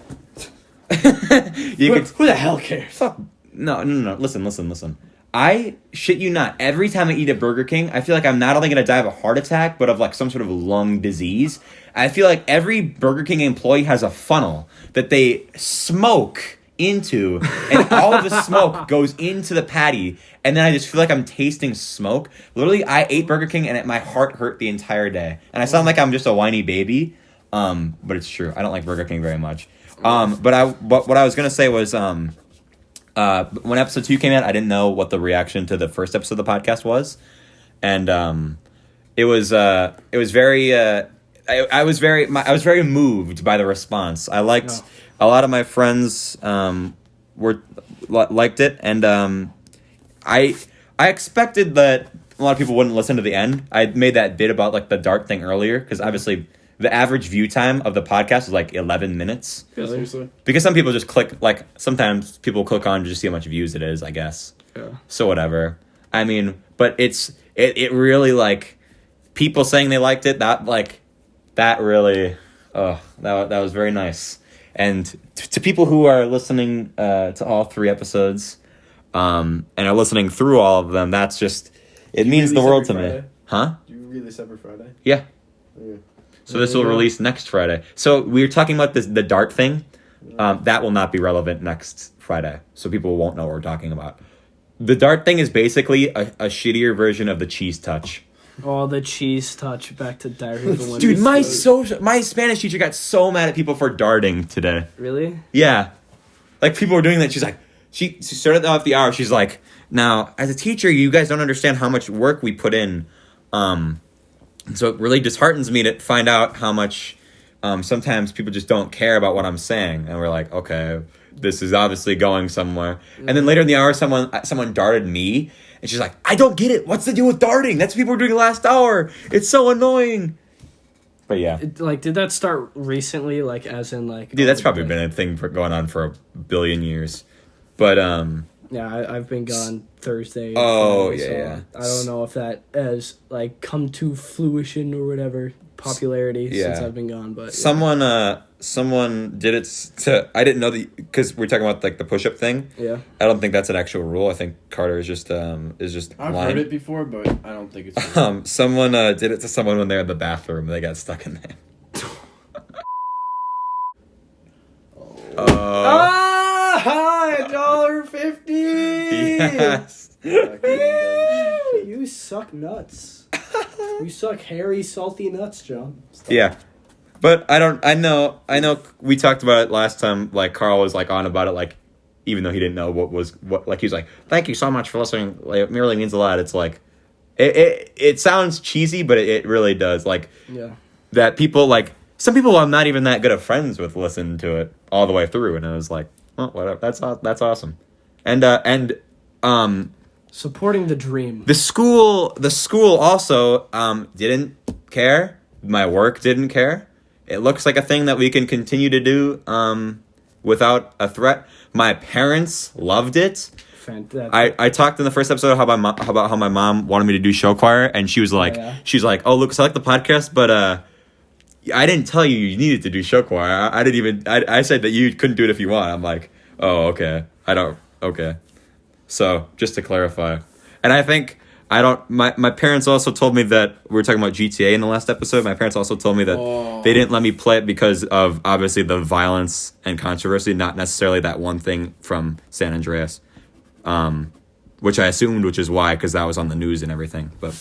Who the hell cares? Fuck. No. Listen. I shit you not. Every time I eat at Burger King, I feel like I'm not only going to die of a heart attack, but of like some sort of lung disease. I feel like every Burger King employee has a funnel that they smoke into, and all of the smoke goes into the patty, and then I just feel like I'm tasting smoke. Literally, I ate Burger King, and my heart hurt the entire day. And I sound like I'm just a whiny baby, but it's true. I don't like Burger King very much. But what I was going to say was... when episode 2 came out, I didn't know what the reaction to the first episode of the podcast was, and it was very. I was very moved by the response. I liked a lot of my friends liked it, and I expected that a lot of people wouldn't listen to the end. I made that bit about like the dart thing earlier because obviously the average view time of the podcast is like 11 minutes. Really? Seriously? Because some people just click, like, sometimes people click on to just see how much views it is, I guess. Yeah. So whatever. I mean, but it really, like, people saying they liked it, that really, that was very nice. And to people who are listening to all 3 episodes, and are listening through all of them, that's just, it means the world to me. Huh? Do you release every Friday? Yeah. Okay. So this will release next Friday. So we were talking about the dart thing. That will not be relevant next Friday. So people won't know what we're talking about. The dart thing is basically a shittier version of the cheese touch. Oh, the cheese touch. Back to Diary of the Wimpy. Dude, my Spanish teacher got so mad at people for darting today. Really? Yeah. Like, people were doing that. She's like, she started off the hour. She's like, now, as a teacher, you guys don't understand how much work we put in. So it really disheartens me to find out how much sometimes people just don't care about what I'm saying. And we're like, okay, this is obviously going somewhere. And then later in the hour, someone darted me. And she's like, I don't get it. What's the deal with darting? That's what people were doing last hour. It's so annoying. But yeah. Did that start recently? Like, as in, like... Dude, that's probably been a thing going on for a billion years. But, yeah, I've been gone Thursday. Oh, Friday, yeah. I don't know if that has, like, come to fruition or whatever, popularity since I've been gone, but... Yeah. Someone did it to... I didn't know because we're talking about, like, the push-up thing. Yeah. I don't think that's an actual rule. I think Carter is just I've lying. heard it before, but I don't think it's true. Someone did it to someone when they're in the bathroom. They got stuck in there. $1.50! Yes. You suck nuts. You suck hairy, salty nuts, John. Stop. Yeah. But I know we talked about it last time, like, Carl was, like, on about it, like, even though he didn't know what, like, he was like, thank you so much for listening, like, it really means a lot. It's like, it sounds cheesy, but it really does, like, yeah. That people, like, some people I'm not even that good of friends with listen to it all the way through, and I was like, well, whatever, that's awesome. And supporting the dream. The school also didn't care. My work didn't care. It looks like a thing that we can continue to do without a threat. My parents loved it. Fantastic. I talked in the first episode about how my mom wanted me to do show choir, and she was like, oh, Lucas, I like the podcast, but I didn't tell you needed to do show choir. I said that you couldn't do it if you want. I'm like, oh, okay. Okay. So just to clarify, and I think. My parents also told me that we were talking about GTA in the last episode. My parents also told me that they didn't let me play it because of obviously the violence and controversy, not necessarily that one thing from San Andreas, which I assumed, which is why, because that was on the news and everything. But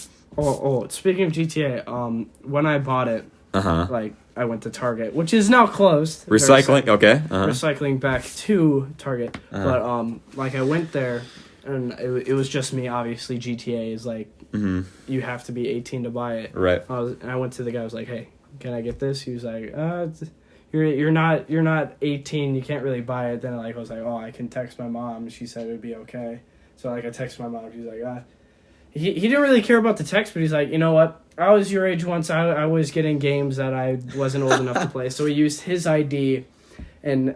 speaking of GTA, when I bought it, like, I went to Target, which is now closed. Recycling, okay. Recycling back to Target, but like, I went there. And it was just me, obviously. GTA is like, you have to be 18 to buy it. Right. And I went to the guy, I was like, hey, can I get this? He was like, you're not 18, you can't really buy it. Then I was like, oh, I can text my mom. She said it would be okay. So, like, I texted my mom. She's like, He didn't really care about the text, but he's like, you know what? I was your age once. I was getting games that I wasn't old enough to play. So he used his ID and...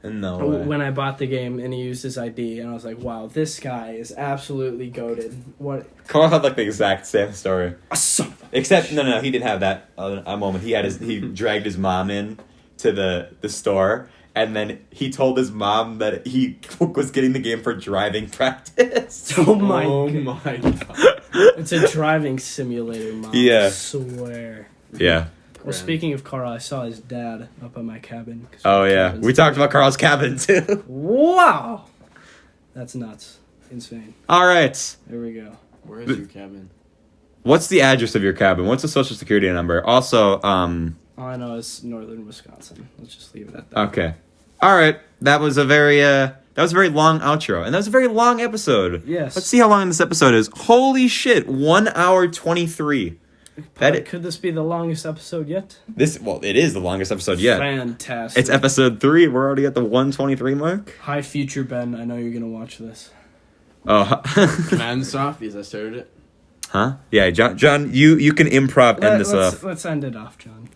No way. When I bought the game and he used his ID, and I was like, wow, this guy is absolutely goated. What? Carl had, like, the exact same story. Except, bitch. no, he didn't have that a moment. He dragged his mom in to the store, and then he told his mom that he was getting the game for driving practice. Oh my god. It's a driving simulator, Mom. Yeah. I swear. Yeah. Well, speaking of Carl, I saw his dad up at my cabin. Oh, yeah. We talked about Carl's cabin, too. Wow! That's nuts. Insane. All right. There we go. Where is your cabin? What's the address of your cabin? What's the social security number? Also, all I know is northern Wisconsin. Let's just leave it at that. Okay. All right. That was a very long outro, and that was a very long episode. Yes. Let's see how long this episode is. Holy shit! 1 hour 23. Could this be the longest episode yet? It is the longest episode yet. Fantastic. It's episode 3. We're already at the 123 mark. Hi, future Ben. I know you're gonna watch this. Oh. Madden Softies. I started it. Huh? Yeah, John, you can improv end this off. Let's end it off, John.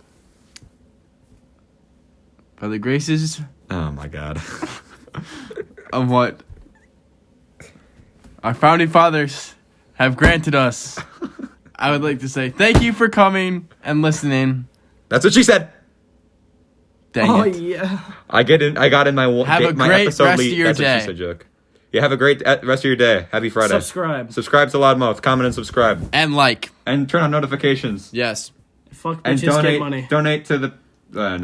By the graces Oh my God. of what our founding fathers have granted us, I would like to say thank you for coming and listening. That's what she said. Dang it. Yeah. I got in my Have a my great episode rest lead. of your That's day. what she said, joke. Yeah, have a great rest of your day. Happy Friday. Subscribe. Subscribe to Loudmouth. Comment and subscribe. And like. And turn on notifications. Yes. Fuck And bitches, get money. donate to the no.